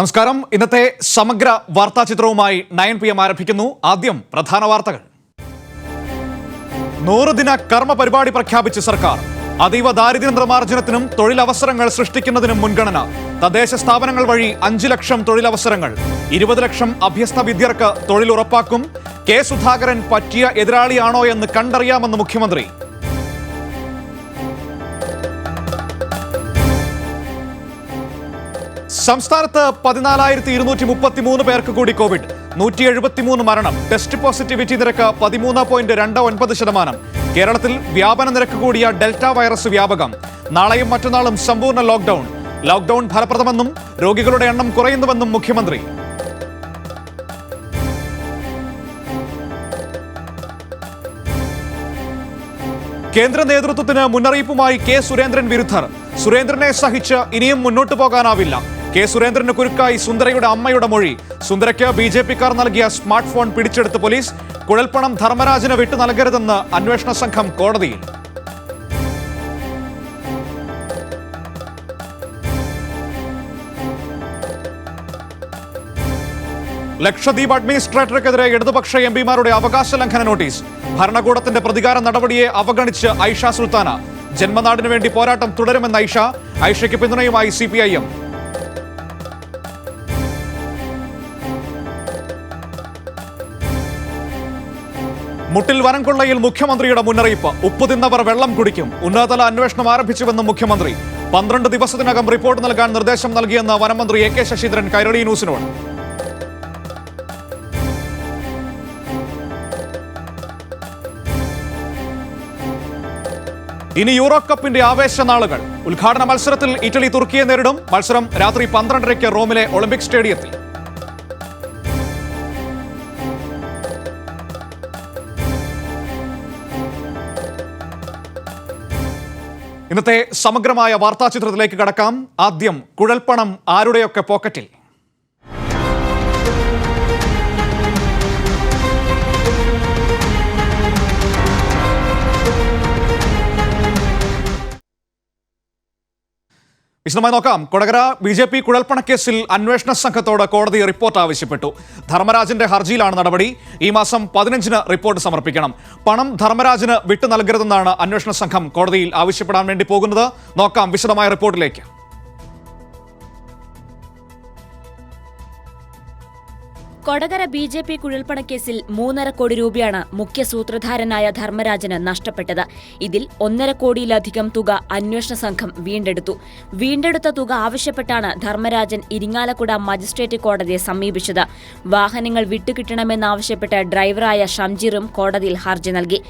നമസ്കാരം. ഇന്നത്തെ സമഗ്ര വാർത്താ ചിത്രവുമായി 9 PM ആരംഭിക്കുന്നു. ആദ്യം പ്രധാന വാർത്തകൾ. 100 ദിന കർമ്മ പരിപാടി പ്രഖ്യാപിച്ച് സർക്കാർ. അതീവ ദാരിദ്ര്യ നിർമ്മാർജ്ജനത്തിനും തൊഴിലവസരങ്ങൾ സൃഷ്ടിക്കുന്നതിനും മുൻഗണന. തദ്ദേശ സ്ഥാപനങ്ങൾ വഴി 5 ലക്ഷം തൊഴിലവസരങ്ങൾ. 20 ലക്ഷം അഭ്യസ്ത വിദ്യർക്ക് തൊഴിൽ ഉറപ്പാക്കും. കെ സുധാകരൻ പറ്റിയ എതിരാളിയാണോ എന്ന് കണ്ടറിയാമെന്ന് മുഖ്യമന്ത്രി. സംസ്ഥാനത്ത് 14,233 പേർക്ക് കൂടി കോവിഡ്. 173 മരണം. ടെസ്റ്റ് പോസിറ്റിവിറ്റി നിരക്ക് 13.29%. കേരളത്തിൽ വ്യാപന നിരക്ക് കൂടിയ ഡെൽറ്റ വൈറസ് വ്യാപകം. നാളെയും മറ്റന്നാളും സമ്പൂർണ്ണ ലോക്ക്ഡൌൺ ഫലപ്രദമെന്നും രോഗികളുടെ എണ്ണം കുറയുന്നുവെന്നും മുഖ്യമന്ത്രി. കേന്ദ്ര നേതൃത്വത്തിന് മുന്നറിയിപ്പുമായി കെ സുരേന്ദ്രൻ വിരുദ്ധർ. സുരേന്ദ്രനെ സഹിച്ച് ഇനിയും മുന്നോട്ടു പോകാനാവില്ല. കെ സുരേന്ദ്രന് കുരുക്കായി സുന്ദരയുടെ അമ്മയുടെ മൊഴി. സുന്ദരയ്ക്ക് BJP-ക്കാർ നൽകിയ സ്മാർട്ട് ഫോൺ പിടിച്ചെടുത്ത് പോലീസ്. കുഴൽപ്പണം ധർമ്മരാജന് വിട്ടു നൽകരുതെന്ന് അന്വേഷണ സംഘം കോടതിയിൽ. ലക്ഷദ്വീപ് അഡ്മിനിസ്ട്രേറ്റർക്കെതിരെ ഇടതുപക്ഷ MP-മാരുടെ അവകാശ ലംഘന നോട്ടീസ്. ഭരണകൂടത്തിന്റെ പ്രതികാര നടപടിയെ അവഗണിച്ച് ഐഷ സുൽത്താന. ജന്മനാടിനു വേണ്ടി പോരാട്ടം തുടരുമെന്ന് ഐഷയ്ക്ക് പിന്തുണയുമായി CPIM. മുട്ടിൽ വനം കൊള്ളയിൽ മുഖ്യമന്ത്രിയുടെ മുന്നറിയിപ്പ്. ഉപ്പ് തിന്നവർ വെള്ളം കുടിക്കും. ഉന്നതതല അന്വേഷണം ആരംഭിച്ചുവെന്നും മുഖ്യമന്ത്രി. 12 ദിവസത്തിനകം റിപ്പോർട്ട് നൽകാൻ നിർദ്ദേശം നൽകിയെന്ന് വനമന്ത്രി AK ശശീന്ദ്രൻ കൈരളി ന്യൂസിനോട്. ഇനി യൂറോ കപ്പിന്റെ ആവേശ നാളുകൾ. ഉദ്ഘാടന മത്സരത്തിൽ ഇറ്റലി തുർക്കിയെ നേരിടും. മത്സരം രാത്രി 12:30 റോമിലെ ഒളിമ്പിക് സ്റ്റേഡിയത്തിൽ. ഇന്നത്തെ സമഗ്രമായ വാർത്താ ചിത്രത്തിലേക്ക് കടക്കാം. ആദ്യം കുഴൽപ്പണം ആരുടെയൊക്കെ പോക്കറ്റിൽ. വിശദമായി നോക്കാം. കൊടകര BJP കുഴൽപ്പണക്കേസിൽ അന്വേഷണ സംഘത്തോട് കോടതി റിപ്പോർട്ട് ആവശ്യപ്പെട്ടു. ധർമ്മരാജന്റെ ഹർജിയിലാണ് നടപടി. ഈ മാസം 15-ന് റിപ്പോർട്ട് സമർപ്പിക്കണം. പണം ധർമ്മരാജന് വിട്ടു നൽകരുതെന്നാണ് അന്വേഷണ സംഘം കോടതിയിൽ ആവശ്യപ്പെടാൻ വേണ്ടി പോകുന്നത്. നോക്കാം വിശദമായ റിപ്പോർട്ടിലേക്ക്. കൊടകര BJP കുഴൽപ്പണക്കേസിൽ 3.5 കോടി രൂപയാണ് മുഖ്യ സൂത്രധാരനായ ധർമ്മരാജന് നഷ്ടപ്പെട്ടത്. ഇതിൽ 1.5 കോടിയിലധികം തുക അന്വേഷണ സംഘം വീണ്ടെടുത്ത തുക ആവശ്യപ്പെട്ടാണ് ധർമ്മരാജൻ ഇരിങ്ങാലക്കുട മജിസ്ട്രേറ്റ് കോടതിയെ സമീപിച്ചത്. വാഹനങ്ങൾ വിട്ടുകിട്ടണമെന്നാവശ്യപ്പെട്ട് ഡ്രൈവറായ ഷംജീറും കോടതിയിൽ ഹർജി നൽകി.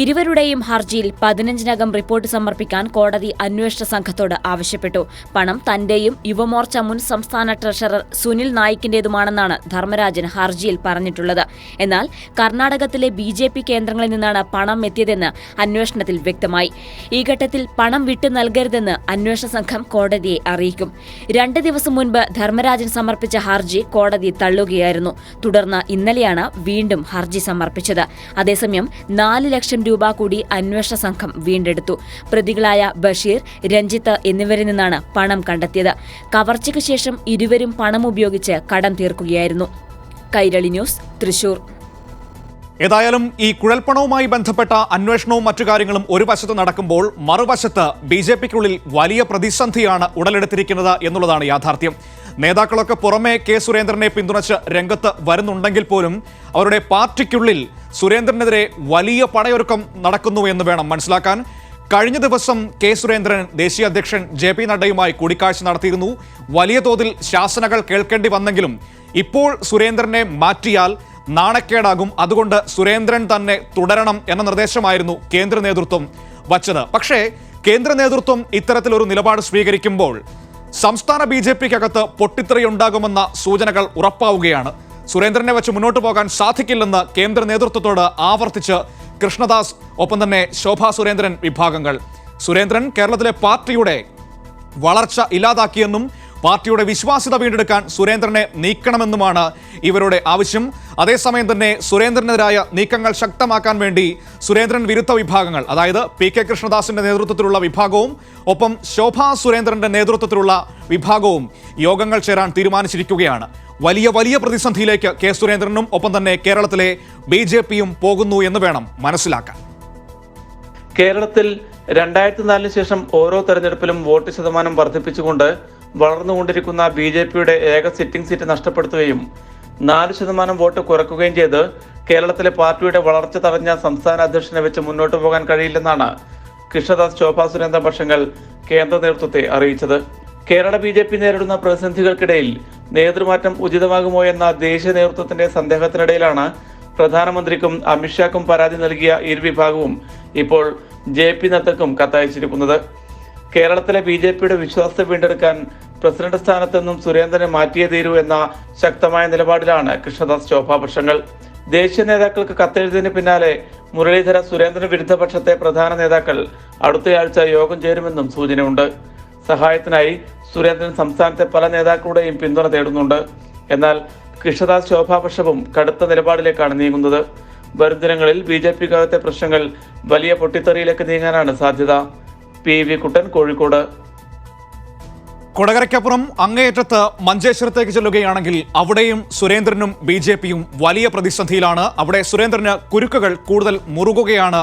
ഇരുവരുടെയും ഹർജിയിൽ 15-നകം റിപ്പോർട്ട് സമർപ്പിക്കാൻ കോടതി അന്വേഷണ സംഘത്തോട് ആവശ്യപ്പെട്ടു. പണം തന്റെയും യുവമോർച്ച മുൻ സംസ്ഥാന ട്രഷറർ സുനിൽ നായിക്കിന്റേതുമാണെന്നാണ് ധർമ്മരാജൻ ഹർജിയിൽ പറഞ്ഞിട്ടുള്ളത്. എന്നാൽ കർണാടകത്തിലെ BJP കേന്ദ്രങ്ങളിൽ നിന്നാണ് പണം എത്തിയതെന്ന് അന്വേഷണത്തിൽ വ്യക്തമായി. ഈ ഘട്ടത്തിൽ പണം വിട്ടു നൽകരുതെന്ന് അന്വേഷണ സംഘം കോടതിയെ അറിയിക്കും. 2 ദിവസം മുൻപ് ധർമ്മരാജൻ സമർപ്പിച്ച ഹർജി കോടതി തള്ളുകയായിരുന്നു. തുടർന്ന് ഇന്നലെയാണ് വീണ്ടും ഹർജി സമർപ്പിച്ചത്. അതേസമയം 4 ലക്ഷം രൂപ കൂടി അന്വേഷണ സംഘം വീണ്ടെടുത്തു. പ്രതികളായ ബഷീർ, രഞ്ജിത്ത് എന്നിവരിൽ നിന്നാണ് പണം കണ്ടെത്തിയത്. കവർച്ചയ്ക്ക് ശേഷം ഇരുവരും പണം ഉപയോഗിച്ച് കടം തീർക്കുകയായിരുന്നു. കൈരളി ന്യൂസ്, തൃശൂർ. ഏതായാലും ഈ കുഴൽപ്പണവുമായി ബന്ധപ്പെട്ട അന്വേഷണവും മറ്റു കാര്യങ്ങളും ഒരു വശത്ത് നടക്കുമ്പോൾ മറുവശത്ത് BJP-ക്കുള്ളിൽ വലിയ പ്രതിസന്ധിയാണ് ഉടലെടുത്തിരിക്കുന്നത് എന്നുള്ളതാണ് യാഥാർത്ഥ്യം. നേതാക്കളൊക്കെ പുറമെ കെ സുരേന്ദ്രനെ പിന്തുണച്ച് രംഗത്ത് വരുന്നുണ്ടെങ്കിൽ പോലും അവരുടെ പാർട്ടിക്കുള്ളിൽ സുരേന്ദ്രനെതിരെ വലിയ പടയൊരുക്കം നടക്കുന്നു എന്ന് വേണം മനസ്സിലാക്കാൻ. കഴിഞ്ഞ ദിവസം കെ സുരേന്ദ്രൻ ദേശീയ അധ്യക്ഷൻ JP നഡ്ഡയുമായി കൂടിക്കാഴ്ച നടത്തിയിരുന്നു. വലിയ തോതിൽ ശാസനകൾ കേൾക്കേണ്ടി വന്നെങ്കിലും ഇപ്പോൾ സുരേന്ദ്രനെ മാറ്റിയാൽ നാണക്കേടാകും. അതുകൊണ്ട് സുരേന്ദ്രൻ തന്നെ തുടരണം എന്ന നിർദ്ദേശമായിരുന്നു കേന്ദ്ര നേതൃത്വം വച്ചത്. പക്ഷേ കേന്ദ്ര നേതൃത്വം ഇത്തരത്തിലൊരു നിലപാട് സ്വീകരിക്കുമ്പോൾ സംസ്ഥാന BJP-ക്കകത്ത് പൊട്ടിത്തെറിയുണ്ടാകുമെന്ന സൂചനകൾ ഉറപ്പാവുകയാണ്. സുരേന്ദ്രനെ വെച്ച് മുന്നോട്ട് പോകാൻ സാധിക്കില്ലെന്ന് കേന്ദ്ര നേതൃത്വത്തോട് ആവർത്തിച്ച് കൃഷ്ണദാസ്, ഒപ്പം തന്നെ ശോഭാ സുരേന്ദ്രൻ വിഭാഗങ്ങൾ. സുരേന്ദ്രൻ കേരളത്തിലെ പാർട്ടിയുടെ വളർച്ച ഇല്ലാതാക്കിയെന്നും പാർട്ടിയുടെ വിശ്വാസ്യത വീണ്ടെടുക്കാൻ സുരേന്ദ്രനെ നീക്കണമെന്നുമാണ് ഇവരുടെ ആവശ്യം. അതേസമയം തന്നെ സുരേന്ദ്രനെതിരായ നീക്കങ്ങൾ ശക്തമാക്കാൻ വേണ്ടി സുരേന്ദ്രൻ വിരുദ്ധ വിഭാഗങ്ങൾ, അതായത് PK കൃഷ്ണദാസിന്റെ നേതൃത്വത്തിലുള്ള വിഭാഗവും ഒപ്പം ശോഭാ സുരേന്ദ്രന്റെ നേതൃത്വത്തിലുള്ള വിഭാഗവും യോഗങ്ങൾ ചേരാൻ തീരുമാനിച്ചിരിക്കുകയാണ്. വലിയ പ്രതിസന്ധിയിലേക്ക് കെ സുരേന്ദ്രനും ഒപ്പം തന്നെ കേരളത്തിലെ BJPയും പോകുന്നു എന്ന് വേണം മനസ്സിലാക്കാൻ. കേരളത്തിൽ 2004 ശേഷം ഓരോ തെരഞ്ഞെടുപ്പിലും വോട്ട് ശതമാനം വർദ്ധിപ്പിച്ചുകൊണ്ട് വളർന്നുകൊണ്ടിരിക്കുന്ന BJPയുടെ ഏക സിറ്റിംഗ് സീറ്റ് നഷ്ടപ്പെടുത്തുകയും 4% വോട്ട് കുറയ്ക്കുകയും ചെയ്ത് കേരളത്തിലെ പാർട്ടിയുടെ വളർച്ച തടഞ്ഞ സംസ്ഥാന അധ്യക്ഷനെ വെച്ച് മുന്നോട്ട് പോകാൻ കഴിയില്ലെന്നാണ് കൃഷ്ണദാസ് ശോഭാ സുരേന്ദ്രൻ പക്ഷങ്ങൾ കേന്ദ്ര നേതൃത്വത്തെ അറിയിച്ചത്. കേരള BJP നേരിടുന്ന പ്രതിസന്ധികൾക്കിടയിൽ നേതൃമാറ്റം ഉചിതമാകുമോ എന്ന ദേശീയ നേതൃത്വത്തിന്റെ സന്ദേഹത്തിനിടയിലാണ് പ്രധാനമന്ത്രിക്കും അമിത്ഷാക്കും പരാതി നൽകിയ ഇരുവിഭാഗവും ഇപ്പോൾ JP നദ്ദക്കും കത്തയച്ചിരിക്കുന്നത്. കേരളത്തിലെ BJPയുടെ വിശ്വാസ്യത വീണ്ടെടുക്കാൻ പ്രസിഡന്റ് സ്ഥാനത്ത് നിന്നും സുരേന്ദ്രനെ മാറ്റിയേ തീരൂ എന്ന ശക്തമായ നിലപാടിലാണ് കൃഷ്ണദാസ് ശോഭാ പക്ഷങ്ങൾ. ദേശീയ നേതാക്കൾക്ക് കത്തെഴുതിയതിന് പിന്നാലെ മുരളീധര സുരേന്ദ്രൻ വിരുദ്ധ പക്ഷത്തെ പ്രധാന നേതാക്കൾ അടുത്തയാഴ്ച യോഗം ചേരുമെന്നും സൂചനയുണ്ട്. സഹായത്തിനായി സുരേന്ദ്രൻ സംസ്ഥാനത്തെ പല നേതാക്കളുടെയും പിന്തുണ തേടുന്നുണ്ട്. എന്നാൽ കൃഷ്ണദാസ് ശോഭാപക്ഷവും കടുത്ത നിലപാടിലേക്കാണ് നീങ്ങുന്നത്. വരും ദിനങ്ങളിൽ BJPക്കകത്തെ പ്രശ്നങ്ങൾ വലിയ പൊട്ടിത്തെറിയിലേക്ക് നീങ്ങാനാണ് സാധ്യത. PV കുട്ടൻ, കോഴിക്കോട്. കൊടകരയ്ക്കപ്പുറം അങ്ങേയറ്റത്ത് മഞ്ചേശ്വരത്തേക്ക് ചെല്ലുകയാണെങ്കിൽ അവിടെയും സുരേന്ദ്രനും BJPയും വലിയ പ്രതിസന്ധിയിലാണ്. അവിടെ സുരേന്ദ്രന് കുരുക്കുകൾ കൂടുതൽ മുറുകുകയാണ്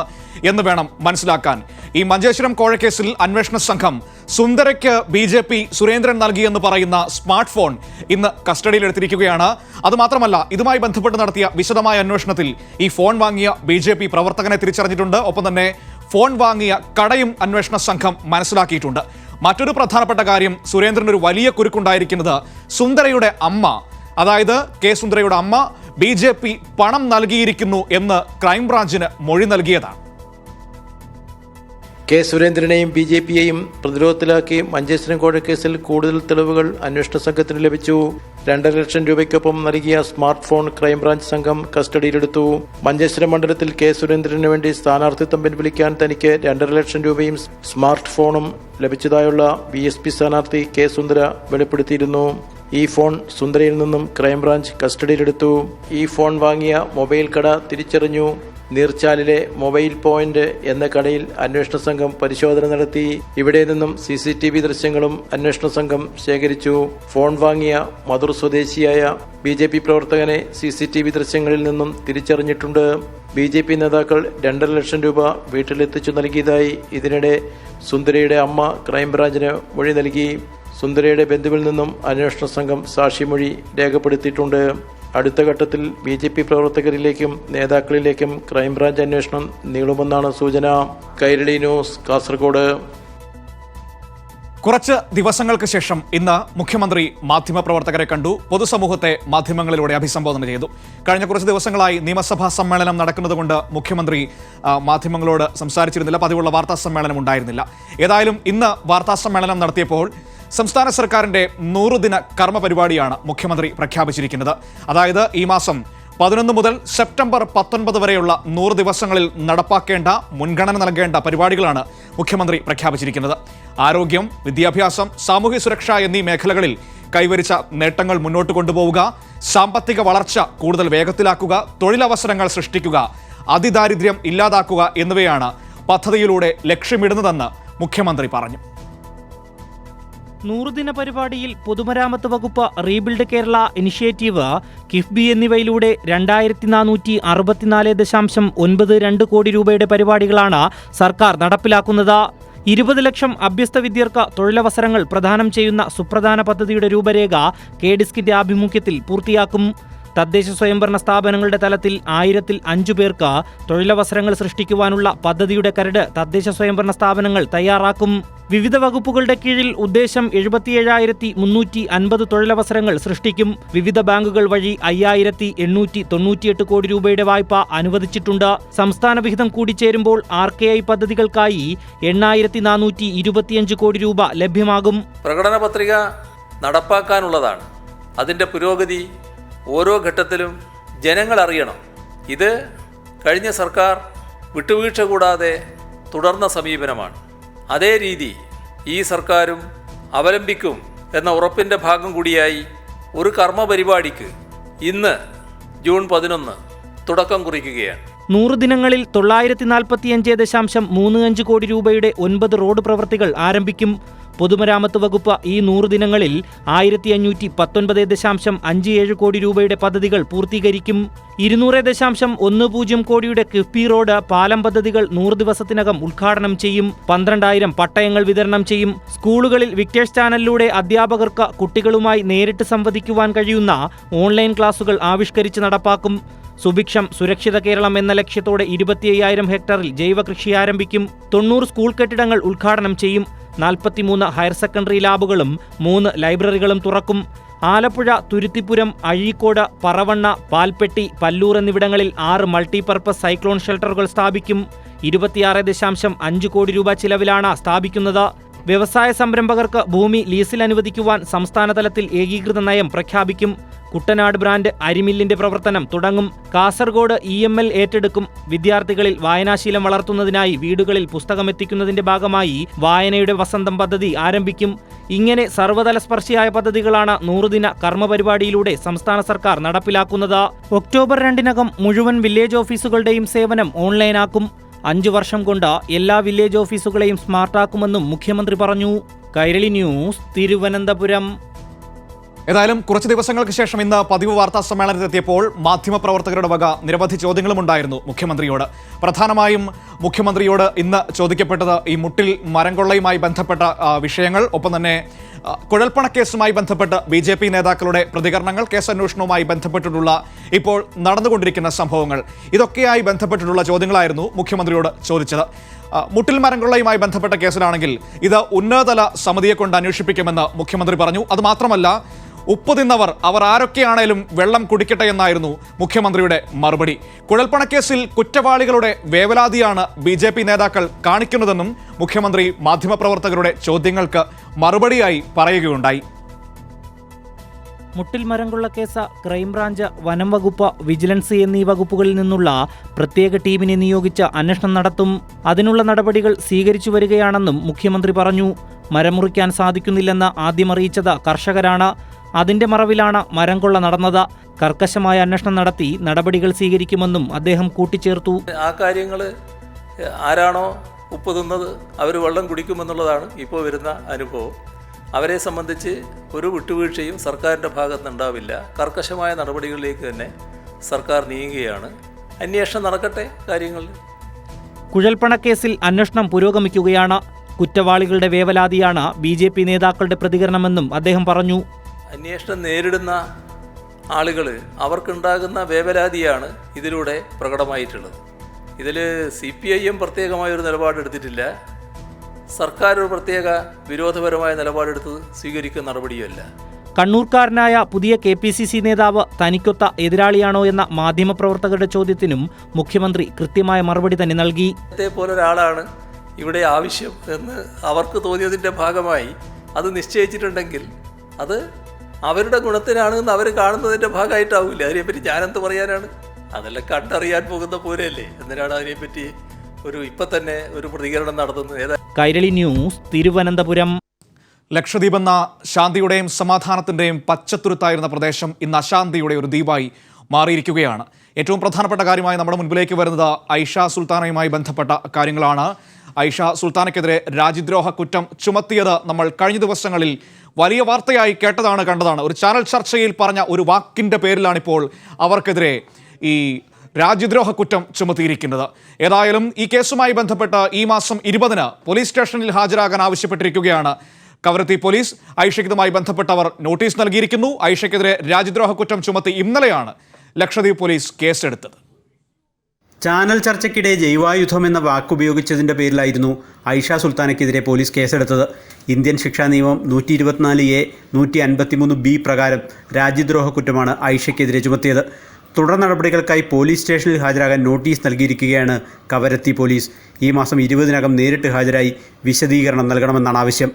എന്ന് വേണം മനസ്സിലാക്കാൻ. ഈ മഞ്ചേശ്വരം കോഴക്കേസിൽ അന്വേഷണ സംഘം സുന്ദരയ്ക്ക് BJP സുരേന്ദ്രൻ നൽകിയെന്ന് പറയുന്ന സ്മാർട്ട് ഫോൺ ഇന്ന് കസ്റ്റഡിയിലെടുത്തിരിക്കുകയാണ്. അതുമാത്രമല്ല, ഇതുമായി ബന്ധപ്പെട്ട് നടത്തിയ വിശദമായ അന്വേഷണത്തിൽ ഈ ഫോൺ വാങ്ങിയ BJP പ്രവർത്തകനെ തിരിച്ചറിഞ്ഞിട്ടുണ്ട്. ഒപ്പം തന്നെ ഫോൺ വാങ്ങിയ കടയും അന്വേഷണ സംഘം മനസ്സിലാക്കിയിട്ടുണ്ട്. മറ്റൊരു പ്രധാനപ്പെട്ട കാര്യം, സുരേന്ദ്രന് ഒരു വലിയ കുരുക്കുണ്ടായിരിക്കുന്നത് സുന്ദരയുടെ അമ്മ, അതായത് കെ സുന്ദരയുടെ അമ്മ BJP പണം നൽകിയിരിക്കുന്നു എന്ന് ക്രൈംബ്രാഞ്ചിന് മൊഴി നൽകിയതാണ്. കെ സുരേന്ദ്രനെയും BJPയെയും പ്രതിരോധത്തിലാക്കി മഞ്ചേശ്വരം കോഴക്കേസിൽ കൂടുതൽ തെളിവുകൾ അന്വേഷണ സംഘത്തിന് ലഭിച്ചു. 2.5 ലക്ഷം രൂപയ്ക്കൊപ്പം നൽകിയ സ്മാർട്ട് ഫോൺ ക്രൈംബ്രാഞ്ച് സംഘം കസ്റ്റഡിയിലെടുത്തു. മഞ്ചേശ്വരം മണ്ഡലത്തിൽ കെ സുരേന്ദ്രന് വേണ്ടി സ്ഥാനാർത്ഥിത്വം പിൻവലിക്കാൻ തനിക്ക് 2.5 ലക്ഷം രൂപയും സ്മാർട്ട് ഫോണും ലഭിച്ചതായുള്ള BSP സ്ഥാനാർത്ഥി കെ സുന്ദര വെളിപ്പെടുത്തിയിരുന്നു. ഈ ഫോൺ സുന്ദരയിൽ നിന്നും ക്രൈംബ്രാഞ്ച് കസ്റ്റഡിയിലെടുത്തു. ഈ ഫോൺ വാങ്ങിയ മൊബൈൽ കട തിരിച്ചറിഞ്ഞു. നീർച്ചാലിലെ മൊബൈൽ പോയിന്റ് എന്ന കടയിൽ അന്വേഷണ സംഘം പരിശോധന നടത്തി. ഇവിടെ നിന്നും CCTV ദൃശ്യങ്ങളും അന്വേഷണ സംഘം ശേഖരിച്ചു. ഫോൺ വാങ്ങിയ മധുർ സ്വദേശിയായ BJP പ്രവർത്തകനെ CCTV ദൃശ്യങ്ങളിൽ നിന്നും തിരിച്ചറിഞ്ഞിട്ടുണ്ട്. BJP നേതാക്കൾ 2.5 ലക്ഷം രൂപ വീട്ടിലെത്തിച്ചു നൽകിയതായി ഇതിനിടെ സുന്ദരയുടെ അമ്മ ക്രൈംബ്രാഞ്ചിന് മൊഴി നൽകി. സുന്ദരയുടെ ബന്ധുവിൽ നിന്നും അന്വേഷണ സംഘം സാക്ഷിമൊഴി രേഖപ്പെടുത്തിയിട്ടുണ്ട്. അടുത്ത ഘട്ടത്തിൽ BJP പ്രവർത്തകരിലേക്കും നേതാക്കളിലേക്കും ക്രൈംബ്രാഞ്ച് അന്വേഷണം നീളുമെന്നാണ് സൂചന. കൈരളി ന്യൂസ്, കാസർഗോഡ്. കുറച്ച് ദിവസങ്ങൾക്ക് ശേഷം ഇന്ന് മുഖ്യമന്ത്രി മാധ്യമപ്രവർത്തകരെ കണ്ടു. പൊതുസമൂഹത്തെ മാധ്യമങ്ങളിലൂടെ അഭിസംബോധന ചെയ്തു. കഴിഞ്ഞ കുറച്ച് ദിവസങ്ങളായി നിയമസഭാ സമ്മേളനം നടക്കുന്നതുകൊണ്ട് മുഖ്യമന്ത്രി മാധ്യമങ്ങളോട് സംസാരിച്ചിരുന്നില്ല. പതിവുള്ള വാർത്താ സമ്മേളനം ഉണ്ടായിരുന്നില്ല. ഏതായാലും ഇന്ന് വാർത്താ സമ്മേളനം നടത്തിയപ്പോൾ സംസ്ഥാന സർക്കാരിന്റെ 100 ദിന കർമ്മ പരിപാടിയാണ് മുഖ്യമന്ത്രി പ്രഖ്യാപിച്ചിരിക്കുന്നത്. അതായത് ഈ മാസം 11 മുതൽ സെപ്റ്റംബർ 19 വരെയുള്ള 100 ദിവസങ്ങളിൽ നടപ്പാക്കേണ്ട, മുൻഗണന നൽകേണ്ട പരിപാടികളാണ് മുഖ്യമന്ത്രി പ്രഖ്യാപിച്ചിരിക്കുന്നത്. ആരോഗ്യം, വിദ്യാഭ്യാസം, സാമൂഹ്യ സുരക്ഷ എന്നീ മേഖലകളിൽ കൈവരിച്ച നേട്ടങ്ങൾ മുന്നോട്ട് കൊണ്ടുപോവുക, സാമ്പത്തിക വളർച്ച കൂടുതൽ വേഗത്തിലാക്കുക, തൊഴിലവസരങ്ങൾ സൃഷ്ടിക്കുക, അതിദാരിദ്ര്യം ഇല്ലാതാക്കുക എന്നിവയാണ് പദ്ധതിയിലൂടെ ലക്ഷ്യമിടുന്നതെന്ന് മുഖ്യമന്ത്രി പറഞ്ഞു. 100 ദിന പരിപാടിയിൽ പൊതുമരാമത്ത് വകുപ്പ്, റീബിൽഡ് കേരള ഇനിഷ്യേറ്റീവ്, കിഫ്ബി എന്നിവയിലൂടെ 2464.92 കോടി രൂപയുടെ പരിപാടികളാണ് സർക്കാർ നടപ്പിലാക്കുന്നത്. 20 ലക്ഷം അഭ്യസ്ത വിദ്യർക്ക് തൊഴിലവസരങ്ങൾ പ്രദാനം ചെയ്യുന്ന സുപ്രധാന പദ്ധതിയുടെ രൂപരേഖ KDISCന്റെ ആഭിമുഖ്യത്തിൽ പൂർത്തിയാക്കും. തദ്ദേശ സ്വയംഭരണ സ്ഥാപനങ്ങളുടെ തലത്തിൽ 1000-5 പേർക്ക് തൊഴിലവസരങ്ങൾ സൃഷ്ടിക്കുവാനുള്ള പദ്ധതിയുടെ കരട് തദ്ദേശ സ്വയംഭരണ സ്ഥാപനങ്ങൾ തയ്യാറാക്കും. വിവിധ വകുപ്പുകളുടെ കീഴിൽ ഉദ്ദേശം 77,350 തൊഴിലവസരങ്ങൾ സൃഷ്ടിക്കും. വിവിധ ബാങ്കുകൾ വഴി 5,898 കോടി രൂപയുടെ വായ്പ അനുവദിച്ചിട്ടുണ്ട്. സംസ്ഥാന വിഹിതം കൂടിച്ചേരുമ്പോൾ RKI പദ്ധതികൾക്കായി 8,425 കോടി രൂപ ലഭ്യമാകും. പ്രകടന പത്രിക നടപ്പാക്കാനുള്ളതാണ്. അതിൻ്റെ പുരോഗതി ഓരോ ഘട്ടത്തിലും ജനങ്ങൾ അറിയണം. ഇത് കഴിഞ്ഞ സർക്കാർ വിട്ടുവീഴ്ച കൂടാതെ തുടർന്ന സമീപനമാണ്. അതേ രീതി ഈ സർക്കാരും അവലംബിക്കും എന്ന ഉറപ്പിൻ്റെ ഭാഗം കൂടിയായി ഒരു കർമ്മ പരിപാടിക്ക് ഇന്ന് ജൂൺ 11 തുടക്കം കുറിക്കുകയാണ്. 100 ദിനങ്ങളിൽ 945.35 കോടി രൂപയുടെ 9 റോഡ് പ്രവൃത്തികൾ ആരംഭിക്കും. പൊതുമരാമത്ത് വകുപ്പ് ഈ 100 ദിനങ്ങളിൽ 1519.57 കോടി രൂപയുടെ പദ്ധതികൾ പൂർത്തീകരിക്കും. 200.10 കോടിയുടെ കിഫ്ബി റോഡ്, പാലം പദ്ധതികൾ 100 ദിവസത്തിനകം ഉദ്ഘാടനം ചെയ്യും. 12,000 പട്ടയങ്ങൾ വിതരണം ചെയ്യും. സ്കൂളുകളിൽ വിക്ടേഴ്സ് ചാനലിലൂടെ അധ്യാപകർക്ക് കുട്ടികളുമായി നേരിട്ട് സംവദിക്കുവാൻ കഴിയുന്ന ഓൺലൈൻ ക്ലാസുകൾ ആവിഷ്കരിച്ച് നടപ്പാക്കും. സുഭിക്ഷം സുരക്ഷിത കേരളം എന്ന ലക്ഷ്യത്തോടെ 25,000 ഹെക്ടറിൽ ജൈവ കൃഷി ആരംഭിക്കും. 90 സ്കൂൾ കെട്ടിടങ്ങൾ ഉദ്ഘാടനം ചെയ്യും. 43 ഹയർ സെക്കൻഡറി ലാബുകളും 3 ലൈബ്രറികളും തുറക്കും. ആലപ്പുഴ, തുരുത്തിപ്പുരം, അഴീക്കോട്, പറവണ്ണ, പാൽപ്പെട്ടി, പല്ലൂർ എന്നിവിടങ്ങളിൽ 6 മൾട്ടിപർപ്പസ് സൈക്ലോൺ ഷെൽട്ടറുകൾ സ്ഥാപിക്കും. 26.5 കോടി രൂപ ചിലവിലാണ് സ്ഥാപിക്കുന്നത്. വ്യവസായ സംരംഭകർക്ക് ഭൂമി ലീസിൽ അനുവദിക്കുവാൻ സംസ്ഥാന തലത്തിൽ ഏകീകൃത നയം പ്രഖ്യാപിക്കും. കുട്ടനാട് ബ്രാൻഡ് അരിമില്ലിന്റെ പ്രവർത്തനം തുടങ്ങും. കാസർഗോഡ് EML ഏറ്റെടുക്കും. വിദ്യാർത്ഥികളിൽ വായനാശീലം വളർത്തുന്നതിനായി വീടുകളിൽ പുസ്തകമെത്തിക്കുന്നതിന്റെ ഭാഗമായി വായനയുടെ വസന്തം പദ്ധതി ആരംഭിക്കും. ഇങ്ങനെ സർവ്വതല സ്പർശിയായ പദ്ധതികളാണ് 100 ദിന കർമ്മപരിപാടിയിലൂടെ സംസ്ഥാന സർക്കാർ നടപ്പിലാക്കുന്നത്. ഒക്ടോബർ 2 മുഴുവൻ വില്ലേജ് ഓഫീസുകളുടെയും സേവനം ഓൺലൈനാക്കും. 5 വർഷം കൊണ്ട് എല്ലാ വില്ലേജ് ഓഫീസുകളെയും സ്മാർട്ടാക്കുമെന്നും മുഖ്യമന്ത്രി പറഞ്ഞു. കൈരളി ന്യൂസ്, തിരുവനന്തപുരം. ഏതായാലും കുറച്ച് ദിവസങ്ങൾക്ക് ശേഷം ഇന്ന് പതിവ് വാർത്താ സമ്മേളനത്തിലെത്തിയപ്പോൾ മാധ്യമപ്രവർത്തകരുടെ വക നിരവധി ചോദ്യങ്ങളും ഉണ്ടായിരുന്നു മുഖ്യമന്ത്രിയോട്. പ്രധാനമായും മുഖ്യമന്ത്രിയോട് ഇന്ന് ചോദിക്കപ്പെട്ടത് ഈ മുട്ടിൽ മരം കൊള്ളയുമായി ബന്ധപ്പെട്ട വിഷയങ്ങൾ, ഒപ്പം തന്നെ കുഴൽപ്പണക്കേസുമായി ബന്ധപ്പെട്ട് BJP നേതാക്കളുടെ പ്രതികരണങ്ങൾ, കേസന്വേഷണവുമായി ബന്ധപ്പെട്ടിട്ടുള്ള ഇപ്പോൾ നടന്നുകൊണ്ടിരിക്കുന്ന സംഭവങ്ങൾ, ഇതൊക്കെയായി ബന്ധപ്പെട്ടിട്ടുള്ള ചോദ്യങ്ങളായിരുന്നു മുഖ്യമന്ത്രിയോട് ചോദിച്ചത്. മുട്ടിൽ മരം കൊള്ളയുമായി ബന്ധപ്പെട്ട കേസിലാണെങ്കിൽ ഇത് ഉന്നതതല സമിതിയെ കൊണ്ട് അന്വേഷിപ്പിക്കുമെന്ന് മുഖ്യമന്ത്രി പറഞ്ഞു. അതുമാത്രമല്ല, ഉപ്പ് തിന്നവർ അവർ ആരൊക്കെയാണേലും വെള്ളം കുടിക്കട്ടെ എന്നായിരുന്നു മുഖ്യമന്ത്രിയുടെ മറുപടി. കുഴൽപ്പണക്കേസിൽ കുറ്റവാളികളുടെ വേവലാതിയാണ് BJP നേതാക്കൾ കാണിക്കുന്നതെന്നും മുഖ്യമന്ത്രി മാധ്യമപ്രവർത്തകരുടെ ചോദ്യങ്ങൾക്ക് മറുപടിയായി പറയുകയുണ്ടായി. മുട്ടിൽ മരം കൊള്ളക്കേസ് ക്രൈംബ്രാഞ്ച്, വനം വകുപ്പ്, വിജിലൻസ് എന്നീ വകുപ്പുകളിൽ നിന്നുള്ള പ്രത്യേക ടീമിനെ നിയോഗിച്ച് അന്വേഷണം നടത്തും. അതിനുള്ള നടപടികൾ സ്വീകരിച്ചു വരികയാണെന്നും മുഖ്യമന്ത്രി പറഞ്ഞു. മരം മുറിക്കാൻ സാധിക്കുന്നില്ലെന്ന് ആദ്യം അറിയിച്ചത് കർഷകരാണ്. അതിന്റെ മറവിലാണ് മരം കൊള്ള നടന്നത്. കർക്കശമായ അന്വേഷണം നടത്തി നടപടികൾ സ്വീകരിക്കുമെന്നും അദ്ദേഹം കൂട്ടിച്ചേർത്തു. ആ കാര്യങ്ങൾ ആരാണോ ഉപ്പ് തിന്നത് അവർ വെള്ളം കുടിക്കുമെന്നുള്ളതാണ് ഇപ്പോൾ വരുന്ന അനുഭവം. അവരെ സംബന്ധിച്ച് ഒരു വിട്ടുവീഴ്ചയും സർക്കാരിൻ്റെ ഭാഗത്തുനിന്നുണ്ടാവില്ല. കർക്കശമായ നടപടികളിലേക്ക് തന്നെ സർക്കാർ നീങ്ങുകയാണ്. അന്വേഷണം നടക്കട്ടെ. കാര്യങ്ങളിൽ കുഴൽപ്പണക്കേസിൽ അന്വേഷണം പുരോഗമിക്കുകയാണ്. കുറ്റവാളികളുടെ വേവലാതിയാണ് BJP നേതാക്കളുടെ പ്രതികരണമെന്നും അദ്ദേഹം പറഞ്ഞു. അന്വേഷണം നേരിടുന്ന ആളുകൾ അവർക്കുണ്ടാകുന്ന വേവലാതിയാണ് ഇതിലൂടെ പ്രകടമായിട്ടുള്ളത്. ഇതിൽ CPIM പ്രത്യേകമായൊരു നിലപാടെടുത്തിട്ടില്ല. സർക്കാർ ഒരു പ്രത്യേക വിരോധപരമായ നിലപാടെടുത്ത് സ്വീകരിക്കുന്ന നടപടിയല്ല. കണ്ണൂർക്കാരനായ പുതിയ KPCC നേതാവ് തനിക്കൊത്ത എതിരാളിയാണോ എന്ന മാധ്യമപ്രവർത്തകരുടെ ചോദ്യത്തിനും മുഖ്യമന്ത്രി കൃത്യമായ മറുപടി തന്നെ നൽകി. പോലൊരാളാണ് ഇവിടെ ആവശ്യം എന്ന് അവർക്ക് തോന്നിയതിൻ്റെ ഭാഗമായി അത് നിശ്ചയിച്ചിട്ടുണ്ടെങ്കിൽ അത് അവരുടെ ഗുണത്തിനാണ് എന്ന് അവർ കാണുന്നതിൻ്റെ ഭാഗമായിട്ടാവില്ല. അതിനെപ്പറ്റി ഞാനെന്ത് പറയാനാണ്? അതെല്ലാം കണ്ടറിയാൻ പോകുന്ന പോലെയല്ലേ. എന്തിനാണ് അതിനെപ്പറ്റി ഇപ്പം തന്നെ ഒരു പ്രതികരണം നടത്തുന്നത്? കൈരളി ന്യൂസ്, തിരുവനന്തപുരം. ലക്ഷദ്വീപ് എന്ന ശാന്തിയുടെയും സമാധാനത്തിൻ്റെയും പച്ചത്തുരുത്തായിരുന്ന പ്രദേശം ഇന്ന് അശാന്തിയുടെ ഒരു ദ്വീപായി മാറിയിരിക്കുകയാണ്. ഏറ്റവും പ്രധാനപ്പെട്ട കാര്യമായി നമ്മുടെ മുൻപിലേക്ക് വരുന്നത് ഐഷ സുൽത്താനയുമായി ബന്ധപ്പെട്ട കാര്യങ്ങളാണ്. ഐഷ സുൽത്താനയ്ക്കെതിരെ രാജ്യദ്രോഹ കുറ്റം ചുമത്തിയത് നമ്മൾ കഴിഞ്ഞ ദിവസങ്ങളിൽ വലിയ വാർത്തയായി കണ്ടതാണ്. ഒരു ചാനൽ ചർച്ചയിൽ പറഞ്ഞ ഒരു വാക്കിൻ്റെ പേരിലാണിപ്പോൾ അവർക്കെതിരെ ഈ രാജ്യദ്രോഹ കുറ്റം ചുമത്തിയിരിക്കുന്നത്. ഏതായാലും ഈ കേസുമായി ബന്ധപ്പെട്ട് ഈ മാസം 20 പോലീസ് സ്റ്റേഷനിൽ ഹാജരാകാൻ ആവശ്യപ്പെട്ടിരിക്കുകയാണ് കവരത്തി പോലീസ്. ഐഷയ്ക്ക് ഇതുമായി ബന്ധപ്പെട്ടവർ നോട്ടീസ് നൽകിയിരിക്കുന്നു. ഐഷയ്ക്കെതിരെ രാജ്യദ്രോഹ കുറ്റം ചുമത്തി ഇന്നലെയാണ് ലക്ഷദ്വീപ് പോലീസ് കേസെടുത്തത്. ചാനൽ ചർച്ചയ്ക്കിടെ ജൈവായുധം എന്ന വാക്കുപയോഗിച്ചതിൻ്റെ പേരിലായിരുന്നു ഐഷ സുൽത്താനയ്ക്കെതിരെ പോലീസ് കേസെടുത്തത്. ഇന്ത്യൻ ശിക്ഷാ നിയമം 124A, 153B പ്രകാരം രാജ്യദ്രോഹ കുറ്റമാണ് ഐഷയ്ക്കെതിരെ ചുമത്തിയത്. തുടർ നടപടികൾക്കായി പോലീസ് സ്റ്റേഷനിൽ ഹാജരാകാൻ നോട്ടീസ് നൽകിയിരിക്കുകയാണ് കവരത്തി പോലീസ്. ഈ മാസം 20 നേരിട്ട് ഹാജരായി വിശദീകരണം നൽകണമെന്നാണ് ആവശ്യം.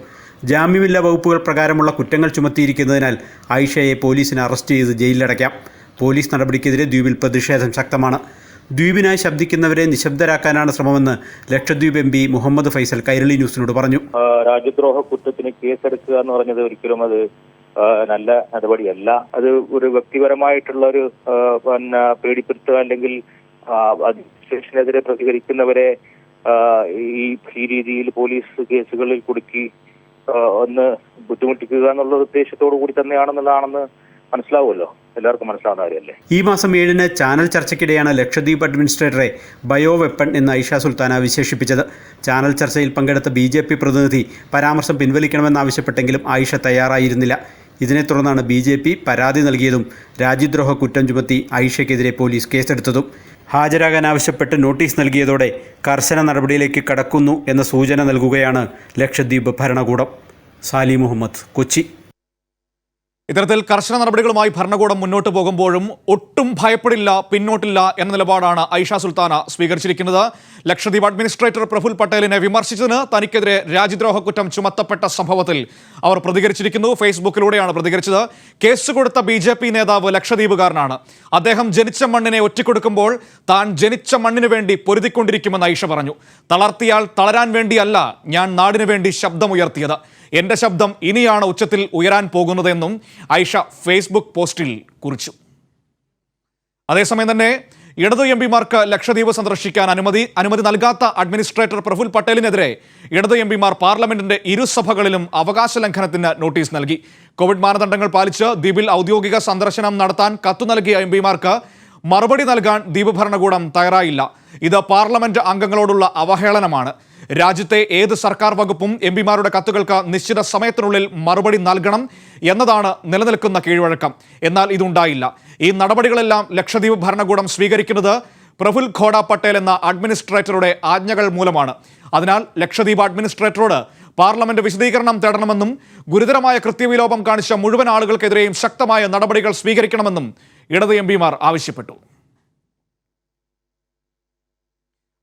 ജാമ്യമില്ലാ വകുപ്പുകൾ പ്രകാരമുള്ള കുറ്റങ്ങൾ ചുമത്തിയിരിക്കുന്നതിനാൽ ഐഷയെ പോലീസിന് അറസ്റ്റ് ചെയ്ത് ജയിലിലടയ്ക്കാം. പോലീസ് നടപടിക്കെതിരെ ദ്വീപിൽ പ്രതിഷേധം ശക്തമാണ്. ദ്വീപിനായി ശബ്ദിക്കുന്നവരെ നിശബ്ദരാക്കാനാണ് ശ്രമമെന്ന് ലക്ഷദ്വീപ് MP മുഹമ്മദ് ഫൈസൽ കൈരളി ന്യൂസിനോട് പറഞ്ഞു. രാജ്യദ്രോഹ കുറ്റത്തിന് കേസെടുക്കുക എന്ന് പറഞ്ഞത് ഒരിക്കലും അത് നല്ല നടപടിയല്ല. അത് ഒരു വ്യക്തിപരമായിട്ടുള്ള ഒരു പേടിപ്പെടുത്തുക അല്ലെങ്കിൽ അധിനിവേശത്തിനെതിരെ പ്രതികരിക്കുന്നവരെ ഈ രീതിയിൽ പോലീസ് കേസുകളിൽ കുടുക്കി ഒന്ന് ബുദ്ധിമുട്ടിക്കുക എന്നുള്ള ഉദ്ദേശത്തോടു കൂടി തന്നെയാണെന്നുള്ളതാണെന്ന് മനസ്സിലാവുമല്ലോ, എല്ലാവർക്കും മനസ്സിലാവുന്ന കാര്യമല്ലേ. ഈ മാസം 7-ന് ചാനൽ ചർച്ചയ്ക്കിടെയാണ് ലക്ഷദ്വീപ് അഡ്മിനിസ്ട്രേറ്ററെ ബയോ വെപ്പൺ എന്ന് ഐഷ സുൽത്താന വിശേഷിപ്പിച്ചത്. ചാനൽ ചർച്ചയിൽ പങ്കെടുത്ത BJP പ്രതിനിധി പരാമർശം പിൻവലിക്കണമെന്നാവശ്യപ്പെട്ടെങ്കിലും ആയിഷ തയ്യാറായിരുന്നില്ല. ഇതിനെ തുടർന്നാണ് BJP പരാതി നൽകിയതും രാജ്യദ്രോഹ കുറ്റം ചുമത്തി ആയിഷയ്ക്കെതിരെ പോലീസ് കേസെടുത്തതും. ഹാജരാകാനാവശ്യപ്പെട്ട് നോട്ടീസ് നൽകിയതോടെ കർശന നടപടിയിലേക്ക് കടക്കുന്നു എന്ന സൂചന നൽകുകയാണ് ലക്ഷദ്വീപ് ഭരണകൂടം. സാലി മുഹമ്മദ്, കൊച്ചി. ഇത്തരത്തിൽ കർശന നടപടികളുമായി ഭരണകൂടം മുന്നോട്ട് പോകുമ്പോഴും ഒട്ടും ഭയപ്പെടില്ല, പിന്നോട്ടില്ല എന്ന നിലപാടാണ് ഐഷ സുൽത്താന സ്വീകരിച്ചിരിക്കുന്നത്. ലക്ഷദ്വീപ് അഡ്മിനിസ്ട്രേറ്റർ പ്രഫുൽ പട്ടേലിനെ വിമർശിച്ചതിന് തനിക്കെതിരെ രാജ്യദ്രോഹ കുറ്റം ചുമത്തപ്പെട്ട സംഭവത്തിൽ അവർ പ്രതികരിച്ചിരിക്കുന്നു. ഫേസ്ബുക്കിലൂടെയാണ് പ്രതികരിച്ചത്. കേസ് കൊടുത്ത BJP നേതാവ് ലക്ഷദ്വീപുകാരനാണ്. അദ്ദേഹം ജനിച്ച മണ്ണിനെ ഒറ്റിക്കൊടുക്കുമ്പോൾ താൻ ജനിച്ച മണ്ണിന് വേണ്ടി പൊരുതിക്കൊണ്ടിരിക്കുമെന്ന് ഐഷ പറഞ്ഞു. തളർത്തിയാൽ തളരാൻ വേണ്ടിയല്ല ഞാൻ നാടിനു വേണ്ടി ശബ്ദമുയർത്തിയത്. എൻ്റെ ശബ്ദം ഇനിയാണ് ഉച്ചത്തിൽ ഉയരാൻ പോകുന്നതെന്നും ഐഷ ഫേസ്ബുക്ക് പോസ്റ്റിൽ കുറിച്ചു. അതേസമയം തന്നെ ഇടതു MPമാർക്ക് ലക്ഷദ്വീപ് സന്ദർശിക്കാൻ അനുമതി നൽകാത്ത അഡ്മിനിസ്ട്രേറ്റർ പ്രഫുൽ പട്ടേലിനെതിരെ ഇടതു MPമാർ പാർലമെന്റിന്റെ ഇരുസഭകളിലും അവകാശ ലംഘനത്തിന് നോട്ടീസ് നൽകി. കോവിഡ് മാനദണ്ഡങ്ങൾ പാലിച്ച് ദ്വീപിൽ ഔദ്യോഗിക സന്ദർശനം നടത്താൻ കത്തു നൽകിയ MPമാർക്ക് മറുപടി നൽകാൻ ദ്വീപ് ഭരണകൂടം തയ്യാറായില്ല. ഇത് പാർലമെന്റ് അംഗങ്ങളോടുള്ള അവഹേളനമാണ്. രാജ്യത്തെ ഏത് സർക്കാർ വകുപ്പും MPമാരുടെ കത്തുകൾക്ക് നിശ്ചിത സമയത്തിനുള്ളിൽ മറുപടി നൽകണം എന്നതാണ് നിലനിൽക്കുന്ന കീഴ്വഴക്കം. എന്നാൽ ഇതുണ്ടായില്ല. ഈ നടപടികളെല്ലാം ലക്ഷദ്വീപ് ഭരണകൂടം സ്വീകരിക്കുന്നത് പ്രഫുൽ ഖോഡ പട്ടേൽ എന്ന അഡ്മിനിസ്ട്രേറ്ററുടെ ആജ്ഞകൾ മൂലമാണ്. അതിനാൽ ലക്ഷദ്വീപ് അഡ്മിനിസ്ട്രേറ്ററോട് പാർലമെന്റ് വിശദീകരണം തേടണമെന്നും ഗുരുതരമായ കൃത്യവിലോപം കാണിച്ച മുഴുവൻ ആളുകൾക്കെതിരെയും ശക്തമായ നടപടികൾ സ്വീകരിക്കണമെന്നും ഇടത് MPമാർ ആവശ്യപ്പെട്ടു.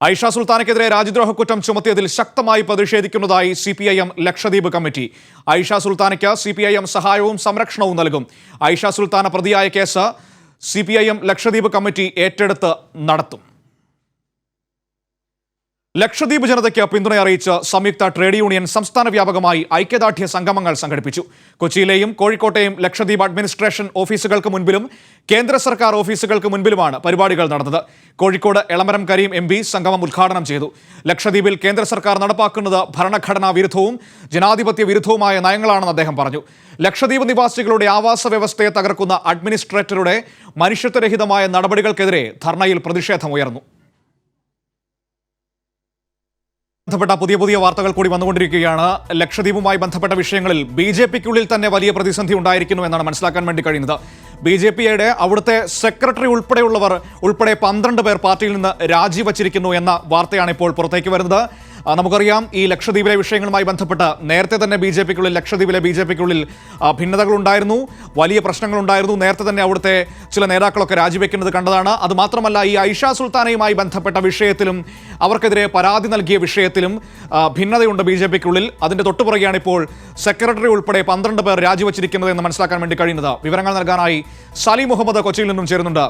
ഐഷ സുൽത്താനയ്ക്കെതിരെ രാജ്യദ്രോഹ കുറ്റം ചുമത്തിയതിൽ ശക്തമായി പ്രതിഷേധിക്കുന്നതായി CPIM ലക്ഷദ്വീപ് കമ്മിറ്റി. ഐഷ സുൽത്താനയ്ക്ക് CPIM സഹായവും സംരക്ഷണവും നൽകും. ഐഷ സുൽത്താന പ്രതിയായ കേസ് CPIM ലക്ഷദ്വീപ് കമ്മിറ്റി ഏറ്റെടുത്ത് നടത്തും. ലക്ഷദ്വീപ് ജനതയ്ക്ക് പിന്തുണ അറിയിച്ച് സംയുക്ത ട്രേഡ് യൂണിയൻ സംസ്ഥാന വ്യാപകമായി ഐക്യദാർഢ്യ സംഗമങ്ങൾ സംഘടിപ്പിച്ചു. കൊച്ചിയിലെയും കോഴിക്കോട്ടെയും ലക്ഷദ്വീപ് അഡ്മിനിസ്ട്രേഷൻ ഓഫീസുകൾക്ക് മുൻപിലും കേന്ദ്ര സർക്കാർ ഓഫീസുകൾക്ക് മുൻപിലുമാണ് പരിപാടികൾ നടന്നത്. കോഴിക്കോട് എളമരം കരീം MP സംഗമം ഉദ്ഘാടനം ചെയ്തു. ലക്ഷദ്വീപിൽ കേന്ദ്ര സർക്കാർ നടപ്പാക്കുന്നത് ഭരണഘടനാ വിരുദ്ധവും ജനാധിപത്യ വിരുദ്ധവുമായ നയങ്ങളാണെന്ന് അദ്ദേഹം പറഞ്ഞു. ലക്ഷദ്വീപ് നിവാസികളുടെ ആവാസ വ്യവസ്ഥയെ തകർക്കുന്ന അഡ്മിനിസ്ട്രേറ്ററുടെ മനുഷ്യത്വരഹിതമായ നടപടികൾക്കെതിരെ ധർണയിൽ പ്രതിഷേധമുയർന്നു. ബന്ധപ്പെട്ട പുതിയ വാർത്തകൾ കൂടി വന്നുകൊണ്ടിരിക്കുകയാണ്. ലക്ഷദ്വീപുമായി ബന്ധപ്പെട്ട വിഷയങ്ങളിൽ BJPക്കുള്ളിൽ തന്നെ വലിയ പ്രതിസന്ധി ഉണ്ടായിരിക്കുന്നു എന്നാണ് മനസ്സിലാക്കാൻ വേണ്ടി കഴിയുന്നത്. BJPയുടെ അവിടുത്തെ സെക്രട്ടറി ഉൾപ്പെടെ 12 പേർ പാർട്ടിയിൽ നിന്ന് രാജിവച്ചിരിക്കുന്നു എന്ന വാർത്തയാണ് ഇപ്പോൾ പുറത്തേക്ക് വരുന്നത്. നമുക്കറിയാം ഈ ലക്ഷദ്വീപിലെ വിഷയങ്ങളുമായി ബന്ധപ്പെട്ട് നേരത്തെ തന്നെ ലക്ഷദ്വീപിലെ BJPക്കുള്ളിൽ ഭിന്നതകളുണ്ടായിരുന്നു, വലിയ പ്രശ്നങ്ങളുണ്ടായിരുന്നു. നേരത്തെ തന്നെ അവിടുത്തെ ചില നേതാക്കളൊക്കെ രാജിവെക്കുന്നത് കണ്ടതാണ്. അതുമാത്രമല്ല ഈ ഐഷ സുൽത്താനയുമായി ബന്ധപ്പെട്ട വിഷയത്തിലും അവർക്കെതിരെ പരാതി നൽകിയ വിഷയത്തിലും ഭിന്നതയുണ്ട് BJPക്കുള്ളിൽ. അതിൻ്റെ തൊട്ടുപുറകെയാണ് ഇപ്പോൾ സെക്രട്ടറി ഉൾപ്പെടെ 12 പേർ രാജിവച്ചിരിക്കുന്നത് എന്ന് മനസ്സിലാക്കാൻ വേണ്ടി കഴിയുന്നത്. വിവരങ്ങൾ നൽകാനായി സാലി മുഹമ്മദ് കൊച്ചിയിൽ നിന്നും ചേരുന്നുണ്ട്.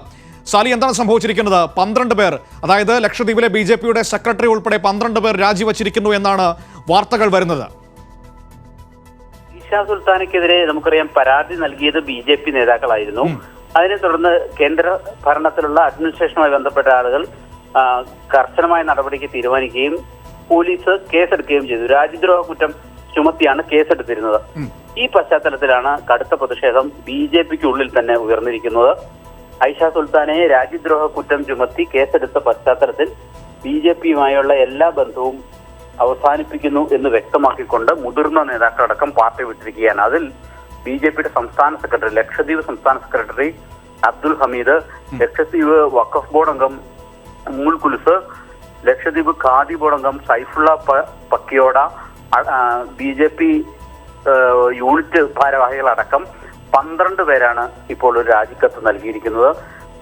സാലി, എന്താണ് സംഭവിച്ചിരിക്കുന്നത്? 12 പേർ, അതായത് ലക്ഷദ്വീപിലെ BJPയുടെ സെക്രട്ടറി ഉൾപ്പെടെ 12 പേർ രാജിവച്ചിരിക്കുന്നു എന്നാണ് വാർത്തകൾ വരുന്നത്. ഐഷ സുൽത്താനയ്ക്കെതിരെ നമുക്കറിയാം പരാതി നൽകിയത് BJP നേതാക്കളായിരുന്നു. അതിനെ തുടർന്ന് കേന്ദ്ര ഭരണത്തിലുള്ള അഡ്മിനിസ്ട്രേഷനുമായി ബന്ധപ്പെട്ട ആളുകൾ കർശനമായ നടപടിക്ക് തീരുമാനിക്കുകയും പോലീസ് കേസെടുക്കുകയും ചെയ്തു. രാജ്യദ്രോഹ കുറ്റം ചുമത്തിയാണ് കേസെടുത്തിരുന്നത്. ഈ പശ്ചാത്തലത്തിലാണ് കടുത്ത പ്രതിഷേധം BJPക്കുള്ളിൽ തന്നെ ഉയർന്നിരിക്കുന്നത്. ഐഷ സുൽത്താനെ രാജ്യദ്രോഹ കുറ്റം ചുമത്തി കേസെടുത്ത പശ്ചാത്തലത്തിൽ BJPയുമായുള്ള എല്ലാ ബന്ധവും അവസാനിപ്പിക്കുന്നു എന്ന് വ്യക്തമാക്കിക്കൊണ്ട് മുതിർന്ന നേതാക്കളടക്കം പാർട്ടി വിട്ടിരിക്കുകയാണ്. അതിൽ BJPയുടെ സംസ്ഥാന സെക്രട്ടറി, ലക്ഷദ്വീപ് സംസ്ഥാന സെക്രട്ടറി അബ്ദുൽ ഹമീദ്, ലക്ഷദ്വീപ് വഖഫ് ബോർഡ് അംഗം മൂൽ കുലുസ്, ലക്ഷദ്വീപ് ഖാദി ബോർഡ് അംഗം സൈഫുള്ള പക്കിയോട, BJP യൂണിറ്റ് ഭാരവാഹികളടക്കം 12 പേരാണ് ഇപ്പോൾ ഒരു രാജിക്കത്ത് നൽകിയിരിക്കുന്നത്.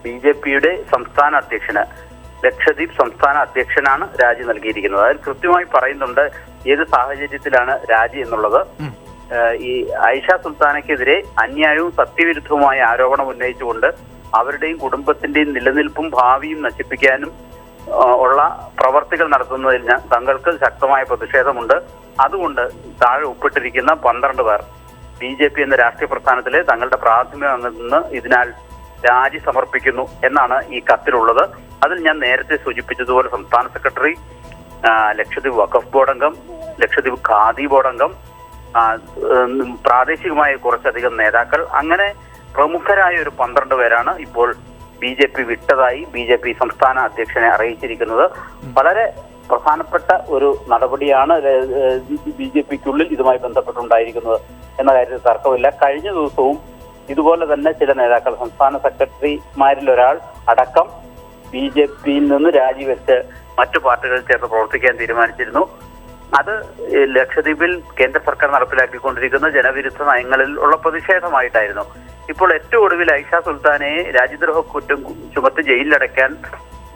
BJPയുടെ സംസ്ഥാന അധ്യക്ഷന്, ലക്ഷദ്വീപ് സംസ്ഥാന അധ്യക്ഷനാണ് രാജി നൽകിയിരിക്കുന്നത്. അതിൽ കൃത്യമായി പറയുന്നുണ്ട് ഏത് സാഹചര്യത്തിലാണ് രാജി എന്നുള്ളത്. ഈ ഐഷ സുൽത്താനയ്ക്കെതിരെ അന്യായവും സത്യവിരുദ്ധവുമായ ആരോപണം ഉന്നയിച്ചുകൊണ്ട് അവരുടെയും കുടുംബത്തിന്റെയും നിലനിൽപ്പും ഭാവിയും നശിപ്പിക്കാനും ഉള്ള പ്രവർത്തികൾ നടത്തുന്നതിൽ തങ്ങൾക്ക് ശക്തമായ പ്രതിഷേധമുണ്ട്. അതുകൊണ്ട് താഴെ ഒപ്പിട്ടിരിക്കുന്ന 12 പേർ BJP എന്ന രാഷ്ട്രീയ പ്രസ്ഥാനത്തിലെ തങ്ങളുടെ പ്രാഥമിക അംഗത്തിൽ നിന്ന് ഇതിനാൽ രാജി സമർപ്പിക്കുന്നു എന്നാണ് ഈ കത്തിലുള്ളത്. അതിൽ ഞാൻ നേരത്തെ സൂചിപ്പിച്ചതുപോലെ സംസ്ഥാന സെക്രട്ടറി, ലക്ഷദ്വീപ് വഖഫ് ബോർഡ് അംഗം, ലക്ഷദ്വീപ് ഖാദി ബോർഡ് അംഗം, പ്രാദേശികമായ കുറച്ചധികം നേതാക്കൾ, അങ്ങനെ പ്രമുഖരായ ഒരു 12 പേരാണ് ഇപ്പോൾ BJP വിട്ടതായി BJP സംസ്ഥാന അധ്യക്ഷനെ അറിയിച്ചിരിക്കുന്നത്. വളരെ പ്രധാനപ്പെട്ട ഒരു നടപടിയാണ് BJPക്കുള്ളിൽ ഇതുമായി ബന്ധപ്പെട്ടുണ്ടായിരിക്കുന്നത് എന്ന കാര്യത്തിൽ തർക്കമില്ല. കഴിഞ്ഞ ദിവസവും ഇതുപോലെ തന്നെ ചില നേതാക്കൾ, സംസ്ഥാന സെക്രട്ടറിമാരിൽ ഒരാൾ അടക്കം BJPയിൽ നിന്ന് രാജിവെച്ച് മറ്റു പാർട്ടികളിൽ ചേർന്ന് പ്രവർത്തിക്കാൻ തീരുമാനിച്ചിരുന്നു. അത് ലക്ഷദ്വീപിൽ കേന്ദ്ര സർക്കാർ നടപ്പിലാക്കിക്കൊണ്ടിരിക്കുന്ന ജനവിരുദ്ധ നയങ്ങളിൽ ഉള്ള പ്രതിഷേധമായിട്ടായിരുന്നു. ഇപ്പോൾ ഏറ്റവും ഒടുവിൽ ഐഷ സുൽത്താനെ രാജ്യദ്രോഹ കുറ്റം ചുമത്തി ജയിലിലടയ്ക്കാൻ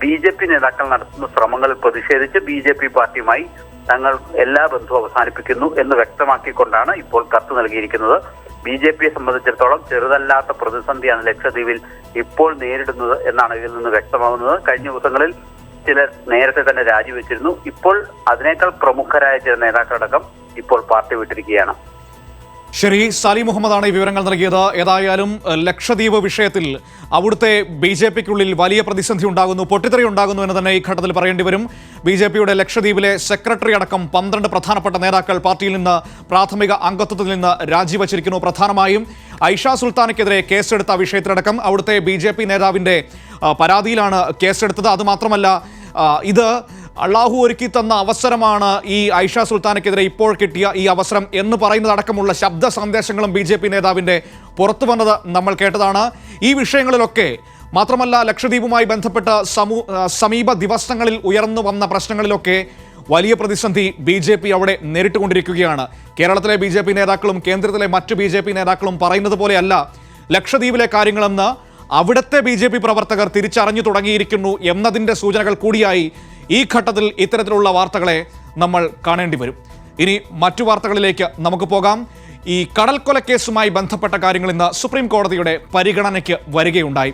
BJP നേതാക്കൾ നടത്തുന്ന ശ്രമങ്ങളിൽ പ്രതിഷേധിച്ച് BJP പാർട്ടിയുമായി തങ്ങൾ എല്ലാ ബന്ധവും അവസാനിപ്പിക്കുന്നു എന്ന് വ്യക്തമാക്കിക്കൊണ്ടാണ് ഇപ്പോൾ കത്ത് നൽകിയിരിക്കുന്നത്. BJPയെ സംബന്ധിച്ചിടത്തോളം ചെറുതല്ലാത്ത പ്രതിസന്ധിയാണ് ലക്ഷദ്വീപിൽ ഇപ്പോൾ നേരിടുന്നത് എന്നാണ് ഇതിൽ നിന്ന് വ്യക്തമാകുന്നത്. കഴിഞ്ഞ ദിവസങ്ങളിൽ ചിലർ നേരത്തെ തന്നെ രാജിവെച്ചിരുന്നു. ഇപ്പോൾ അതിനേക്കാൾ പ്രമുഖരായ ചില നേതാക്കളടക്കം ഇപ്പോൾ പാർട്ടി വിട്ടിരിക്കുകയാണ്. ശരി, സാലി മുഹമ്മദാണ് ഈ വിവരങ്ങൾ നൽകിയത്. ഏതായാലും ലക്ഷദ്വീപ് വിഷയത്തിൽ അവിടുത്തെ BJPക്കുള്ളിൽ വലിയ പ്രതിസന്ധി ഉണ്ടാകുന്നു, പൊട്ടിത്തെറി ഉണ്ടാകുന്നു എന്ന് തന്നെ ഈ ഘട്ടത്തിൽ പറയേണ്ടി വരും. BJPയുടെ ലക്ഷദ്വീപിലെ സെക്രട്ടറി അടക്കം 12 പ്രധാനപ്പെട്ട നേതാക്കൾ പാർട്ടിയിൽ നിന്ന് പ്രാഥമിക അംഗത്വത്തിൽ നിന്ന് രാജിവച്ചിരിക്കുന്നു. പ്രധാനമായും ഐഷ സുൽത്താനയ്ക്കെതിരെ കേസെടുത്ത വിഷയത്തിലടക്കം അവിടുത്തെ BJP നേതാവിൻ്റെ പരാതിയിലാണ് കേസെടുത്തത്. അതുമാത്രമല്ല, ഇത് അള്ളാഹു ഒരുക്കി തന്ന അവസരമാണ് ഈ ഐഷ സുൽത്താനയ്ക്കെതിരെ ഇപ്പോൾ കിട്ടിയ ഈ അവസരം എന്ന് പറയുന്നതടക്കമുള്ള ശബ്ദ സന്ദേശങ്ങളും BJP നേതാവിൻ്റെ പുറത്തു വന്നത് നമ്മൾ കേട്ടതാണ്. ഈ വിഷയങ്ങളിലൊക്കെ മാത്രമല്ല, ലക്ഷദ്വീപുമായി ബന്ധപ്പെട്ട സമീപ ദിവസങ്ങളിൽ ഉയർന്നു വന്ന പ്രശ്നങ്ങളിലൊക്കെ വലിയ പ്രതിസന്ധി BJP അവിടെ നേരിട്ടുകൊണ്ടിരിക്കുകയാണ്. കേരളത്തിലെ BJP നേതാക്കളും കേന്ദ്രത്തിലെ മറ്റ് BJP നേതാക്കളും പറയുന്നത് പോലെയല്ല ലക്ഷദ്വീപിലെ കാര്യങ്ങളെന്ന് അവിടുത്തെ BJP പ്രവർത്തകർ തിരിച്ചറിഞ്ഞു തുടങ്ങിയിരിക്കുന്നു എന്നതിൻ്റെ സൂചനകൾ കൂടിയായി ഈ ഘട്ടത്തിൽ ഇത്തരത്തിലുള്ള വാർത്തകളെ നമ്മൾ കാണേണ്ടി വരും. ഇനി മറ്റു വാർത്തകളിലേക്ക് നമുക്ക് പോകാം. ഈ കടൽക്കൊലക്കേസുമായി ബന്ധപ്പെട്ട കാര്യങ്ങൾ ഇന്ന് സുപ്രീം കോടതിയുടെ പരിഗണനയ്ക്ക് വരികയുണ്ടായി.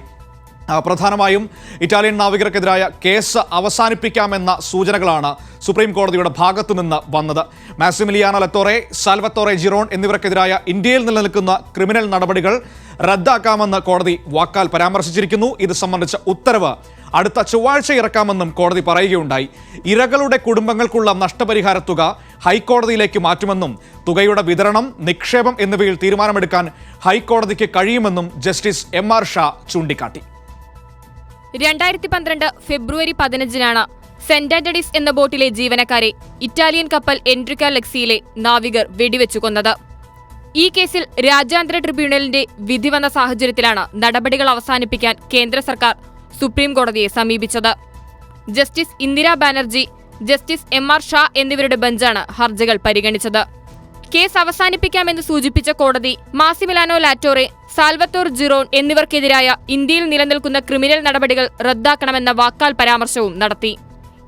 പ്രധാനമായും ഇറ്റാലിയൻ നാവികർക്കെതിരായ കേസ് അവസാനിപ്പിക്കാമെന്ന സൂചനകളാണ് സുപ്രീം കോടതിയുടെ ഭാഗത്തു നിന്ന് വന്നത്. മാസിമിലിയാനോ ലെത്തോറെ, സാൽവത്തോറെ ജിറോൺ എന്നിവർക്കെതിരായ ഇന്ത്യയിൽ നിലനിൽക്കുന്ന ക്രിമിനൽ നടപടികൾ റദ്ദാക്കാമെന്ന് കോടതി വാക്കാൽ പരാമർശിച്ചിരിക്കുന്നു. ഇത് സംബന്ധിച്ച ഉത്തരവ് അടുത്ത ചൊവ്വാഴ്ച ഇറക്കാമെന്നും കോടതി പറയുകയുണ്ടായി. ഇരകളുടെ കുടുംബങ്ങൾക്കുള്ള നഷ്ടപരിഹാര തുക ഹൈക്കോടതിയിലേക്ക് മാറ്റുമെന്നും തുകയുടെ വിതരണം, നിക്ഷേപം എന്നിവയിൽ തീരുമാനമെടുക്കാൻ ഹൈക്കോടതിക്ക് കഴിയുമെന്നും ജസ്റ്റിസ് MR ഷാ ചൂണ്ടിക്കാട്ടി. 2012 ഫെബ്രുവരി 15-നാണ് സെന്റ് ആന്റണീസ് എന്ന ബോട്ടിലെ ജീവനക്കാരെ ഇറ്റാലിയൻ കപ്പൽ എൻട്രിക്ക ലെക്സിയിലെ നാവികർ വെടിവെച്ചു കൊന്നത്. ഈ കേസിൽ രാജ്യാന്തര ട്രിബ്യൂണലിന്റെ വിധി വന്ന സാഹചര്യത്തിലാണ് നടപടികൾ അവസാനിപ്പിക്കാൻ കേന്ദ്ര സർക്കാർ സുപ്രീം കോടതിയെ സമീപിച്ചത്. Justice Indira Banerjee, justice MR Shah എന്നിവരുടെ ബെഞ്ചാണ് ഹർജികൾ പരിഗണിച്ചത്. കേസ് അവസാനിപ്പിക്കാമെന്ന് സൂചിപ്പിച്ച കോടതി മാസിമിലാനോ ലാറ്റോറെ, സാൽവത്തോർ ജിറോൺ എന്നിവർക്കെതിരായ ഇന്ത്യയിൽ നിലനിൽക്കുന്ന ക്രിമിനൽ നടപടികൾ റദ്ദാക്കണമെന്ന വാക്കാൽ പരാമർശവും നടത്തി.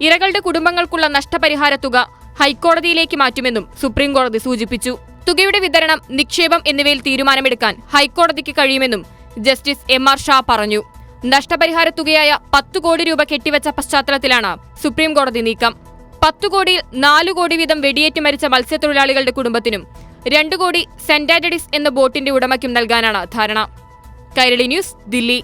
ഇരകളുടെ കുടുംബങ്ങൾക്കുള്ള നഷ്ടപരിഹാര തുക ഹൈക്കോടതിയിലേക്ക് മാറ്റുമെന്നും സുപ്രീം കോടതി സൂചിപ്പിച്ചു. തുകയുടെ വിതരണം, നിക്ഷേപം എന്നിവയിൽ തീരുമാനമെടുക്കാൻ ഹൈക്കോടതിക്ക് കഴിയുമെന്നും ജസ്റ്റിസ് MR ഷാ പറഞ്ഞു. നഷ്ടപരിഹാര തുകയായ 10 കോടി രൂപ കെട്ടിവെച്ച പശ്ചാത്തലത്തിലാണ് സുപ്രീം കോടതി നീക്കം. 10 കോടിയിൽ 4 കോടി വീതം വെടിയേറ്റ് മരിച്ച മത്സ്യത്തൊഴിലാളികളുടെ കുടുംബത്തിനും 2 കോടി സെന്റ് ആന്റണീസ് എന്ന ബോട്ടിന്റെ ഉടമയ്ക്കും നൽകാനാണ് ധാരണ. കൈരളി ന്യൂസ്, ദില്ലി.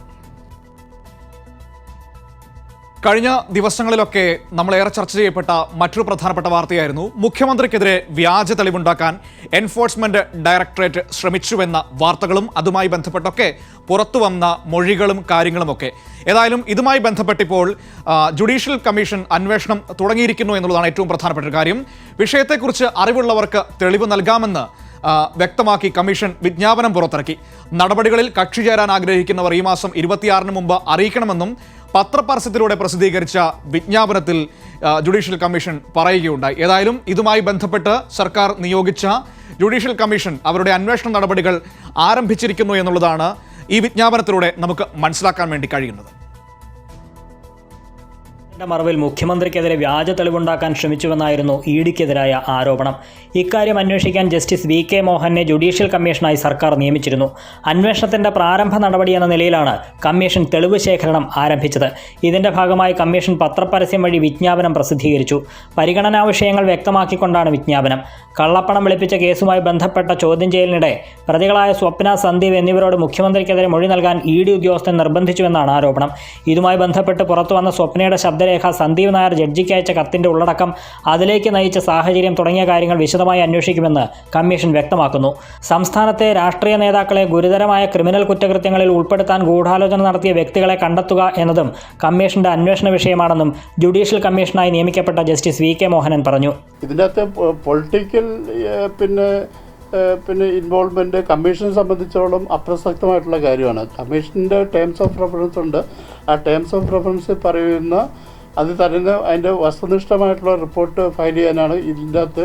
കഴിഞ്ഞ ദിവസങ്ങളിലൊക്കെ നമ്മളേറെ ചർച്ച ചെയ്യപ്പെട്ട മറ്റൊരു പ്രധാനപ്പെട്ട വാർത്തയായിരുന്നു മുഖ്യമന്ത്രിക്കെതിരെ വ്യാജ തെളിവുണ്ടാക്കാൻ എൻഫോഴ്സ്മെന്റ് ഡയറക്ടറേറ്റ് ശ്രമിച്ചുവെന്ന വാർത്തകളും അതുമായി ബന്ധപ്പെട്ടൊക്കെ പുറത്തു വന്ന മൊഴികളും കാര്യങ്ങളുമൊക്കെ. ഏതായാലും ഇതുമായി ബന്ധപ്പെട്ടിപ്പോൾ ജുഡീഷ്യൽ കമ്മീഷൻ അന്വേഷണം തുടങ്ങിയിരിക്കുന്നു എന്നുള്ളതാണ് ഏറ്റവും പ്രധാനപ്പെട്ട ഒരു കാര്യം. വിഷയത്തെക്കുറിച്ച് അറിവുള്ളവർക്ക് തെളിവ് നൽകാമെന്ന് വ്യക്തമാക്കി കമ്മീഷൻ വിജ്ഞാപനം പുറത്തിറക്കി. നടപടികളിൽ കക്ഷി ചേരാൻ ആഗ്രഹിക്കുന്നവർ ഈ മാസം 26-ന് മുമ്പ് അറിയിക്കണമെന്നും പത്രപരസ്യത്തിലൂടെ പ്രസിദ്ധീകരിച്ച വിജ്ഞാപനത്തിൽ ജുഡീഷ്യൽ കമ്മീഷൻ പറയുകയുണ്ടായി. ഏതായാലും ഇതുമായി ബന്ധപ്പെട്ട് സർക്കാർ നിയോഗിച്ച ജുഡീഷ്യൽ കമ്മീഷൻ അവരുടെ അന്വേഷണ നടപടികൾ ആരംഭിച്ചിരിക്കുന്നു എന്നുള്ളതാണ് ഈ വിജ്ഞാപനത്തിലൂടെ നമുക്ക് മനസ്സിലാക്കാൻ വേണ്ടി കഴിയുന്നത്. മറവിൽ മുഖ്യമന്ത്രിക്കെതിരെ വ്യാജ തെളിവുണ്ടാക്കാൻ ശ്രമിച്ചുവെന്നായിരുന്നു ഇഡിക്കെതിരായ ആരോപണം. ഇക്കാര്യം അന്വേഷിക്കാൻ ജസ്റ്റിസ് വി.കെ. മോഹനെ ജുഡീഷ്യൽ കമ്മീഷനായി സർക്കാർ നിയമിച്ചിരുന്നു. അന്വേഷണത്തിന്റെ പ്രാരംഭ നടപടി എന്ന നിലയിലാണ് കമ്മീഷൻ തെളിവ് ശേഖരണം ആരംഭിച്ചത്. ഇതിന്റെ ഭാഗമായി കമ്മീഷൻ പത്രപരസ്യം വഴി വിജ്ഞാപനം പ്രസിദ്ധീകരിച്ചു. പരിഗണനാ വിഷയങ്ങൾ വ്യക്തമാക്കിക്കൊണ്ടാണ് വിജ്ഞാപനം. കള്ളപ്പണം വെളുപ്പിച്ച കേസുമായി ബന്ധപ്പെട്ട ചോദ്യം ചെയ്യലിനിടെ പ്രതികളായ സ്വപ്ന, സന്ദീപ് എന്നിവരോട് മുഖ്യമന്ത്രിക്കെതിരെ മൊഴി നൽകാൻ ഇഡി ഉദ്യോഗസ്ഥൻ നിർബന്ധിച്ചുവെന്നാണ് ആരോപണം. ഇതുമായി ബന്ധപ്പെട്ട് പുറത്തുവന്ന സ്വപ്നയുടെ ശബ്ദരേഖ, സന്ദീപ് നായർ ജഡ്ജിക്ക് അയച്ച കത്തിന്റെ ഉള്ളടക്കം, അതിലേക്ക് നയിച്ച സാഹചര്യം തുടങ്ങിയ കാര്യങ്ങൾ വിശദമായി അന്വേഷിക്കുമെന്ന് കമ്മീഷൻ വ്യക്തമാക്കുന്നു. സംസ്ഥാനത്തെ രാഷ്ട്രീയ നേതാക്കളെ ഗുരുതരമായ ക്രിമിനൽ കുറ്റകൃത്യങ്ങളിൽ ഉൾപ്പെടുത്താൻ ഗൂഢാലോചന നടത്തിയ വ്യക്തികളെ കണ്ടെത്തുക എന്നതും കമ്മീഷന്റെ അന്വേഷണ വിഷയമാണെന്നും ജുഡീഷ്യൽ കമ്മീഷനായി നിയമിക്കപ്പെട്ട ജസ്റ്റിസ് വി.കെ. മോഹനൻ പറഞ്ഞു. ഇതിനകത്ത് പൊളിറ്റിക്കൽ പിന്നെ ഇൻവോൾവ്മെൻറ്റ് കമ്മീഷനെ സംബന്ധിച്ചോളം അപ്രസക്തമായിട്ടുള്ള കാര്യമാണ്. കമ്മീഷൻ്റെ ടേംസ് ഓഫ് റെഫറൻസ് ഉണ്ട്. ആ ടേംസ് ഓഫ് റെഫറൻസ് പറയുന്ന അത് തന്നെ അതിൻ്റെ വസ്തുനിഷ്ഠമായിട്ടുള്ള റിപ്പോർട്ട് ഫയൽ ചെയ്യാനാണ് ഇതിൻ്റെ അകത്ത്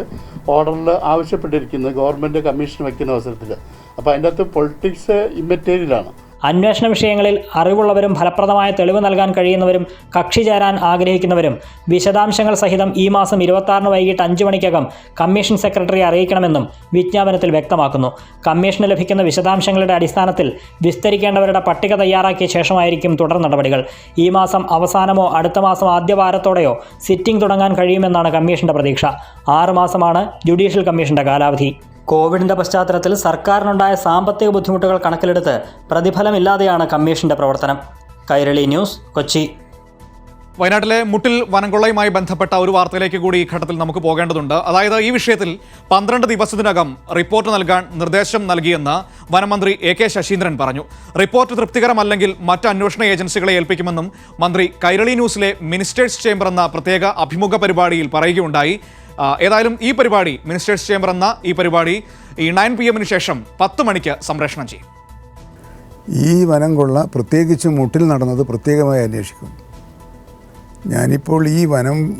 ഓർഡറിൽ ആവശ്യപ്പെട്ടിരിക്കുന്നത് ഗവൺമെൻറ് കമ്മീഷൻ വയ്ക്കുന്ന അവസരത്തിൽ. അപ്പോൾ അതിൻ്റെ അകത്ത് പൊളിറ്റിക്സ് ഇമ്മെറ്റീരിയലാണ്. അന്വേഷണ വിഷയങ്ങളിൽ അറിവുള്ളവരും ഫലപ്രദമായ തെളിവ് നൽകാൻ കഴിയുന്നവരും കക്ഷി ചേരാൻ ആഗ്രഹിക്കുന്നവരും വിശദാംശങ്ങൾ സഹിതം ഈ മാസം 26 വൈകിട്ട് 5 മണിക്കകം കമ്മീഷൻ സെക്രട്ടറിയെ അറിയിക്കണമെന്നും വിജ്ഞാപനത്തിൽ വ്യക്തമാക്കുന്നു. കമ്മീഷന് ലഭിക്കുന്ന വിശദാംശങ്ങളുടെ അടിസ്ഥാനത്തിൽ വിസ്തരിക്കേണ്ടവരുടെ പട്ടിക തയ്യാറാക്കിയ ശേഷമായിരിക്കും തുടർ നടപടികൾ. ഈ മാസം അവസാനമോ അടുത്ത മാസം ആദ്യ വാരത്തോടെയോ സിറ്റിംഗ് തുടങ്ങാൻ കഴിയുമെന്നാണ് കമ്മീഷന്റെ പ്രതീക്ഷ. 6 മാസമാണ് ജുഡീഷ്യൽ കമ്മീഷന്റെ കാലാവധി. കോവിഡിന്റെ പശ്ചാത്തലത്തിൽ സർക്കാരിനുണ്ടായ സാമ്പത്തിക ബുദ്ധിമുട്ടുകൾ കണക്കിലെടുത്ത് പ്രതിഫലമില്ലാതെയാണ് കമ്മീഷന്റെ പ്രവർത്തനം. കൈരളി ന്യൂസ്, കൊച്ചി. വയനാട്ടിലെ മുട്ടിൽ വനംകൊള്ളയുമായി ബന്ധപ്പെട്ട ഒരു വാർത്തയിലേക്ക് കൂടി ഈ ഘട്ടത്തിൽ നമുക്ക് പോകേണ്ടതുണ്ട്. അതായത് ഈ വിഷയത്തിൽ 12 ദിവസത്തിനകം റിപ്പോർട്ട് നൽകാൻ നിർദ്ദേശം നൽകിയെന്ന് വനമന്ത്രി എ.കെ. ശശീന്ദ്രൻ പറഞ്ഞു. റിപ്പോർട്ട് തൃപ്തികരമല്ലെങ്കിൽ മറ്റ് അന്വേഷണ ഏജൻസികളെ ഏൽപ്പിക്കുമെന്നും മന്ത്രി കൈരളി ന്യൂസിലെ മിനിസ്റ്റേഴ്സ് ചേംബർ എന്ന പ്രത്യേക അഭിമുഖ പരിപാടിയിൽ പറയുകയുണ്ടായി. ഏതായാലും ഈ പരിപാടി, മിനിസ്റ്റേഴ്സ് ചേംബർ എന്ന ഈ പരിപാടി ഈ 9 PM ശേഷം 10 മണിക്ക് സംപ്രേഷണം ചെയ്യും. ഈ വനംകൊള്ള പ്രത്യേകിച്ച് മുട്ടിൽ നടന്നത് പ്രത്യേകമായി അന്വേഷിക്കും. ഞാനിപ്പോൾ ഈ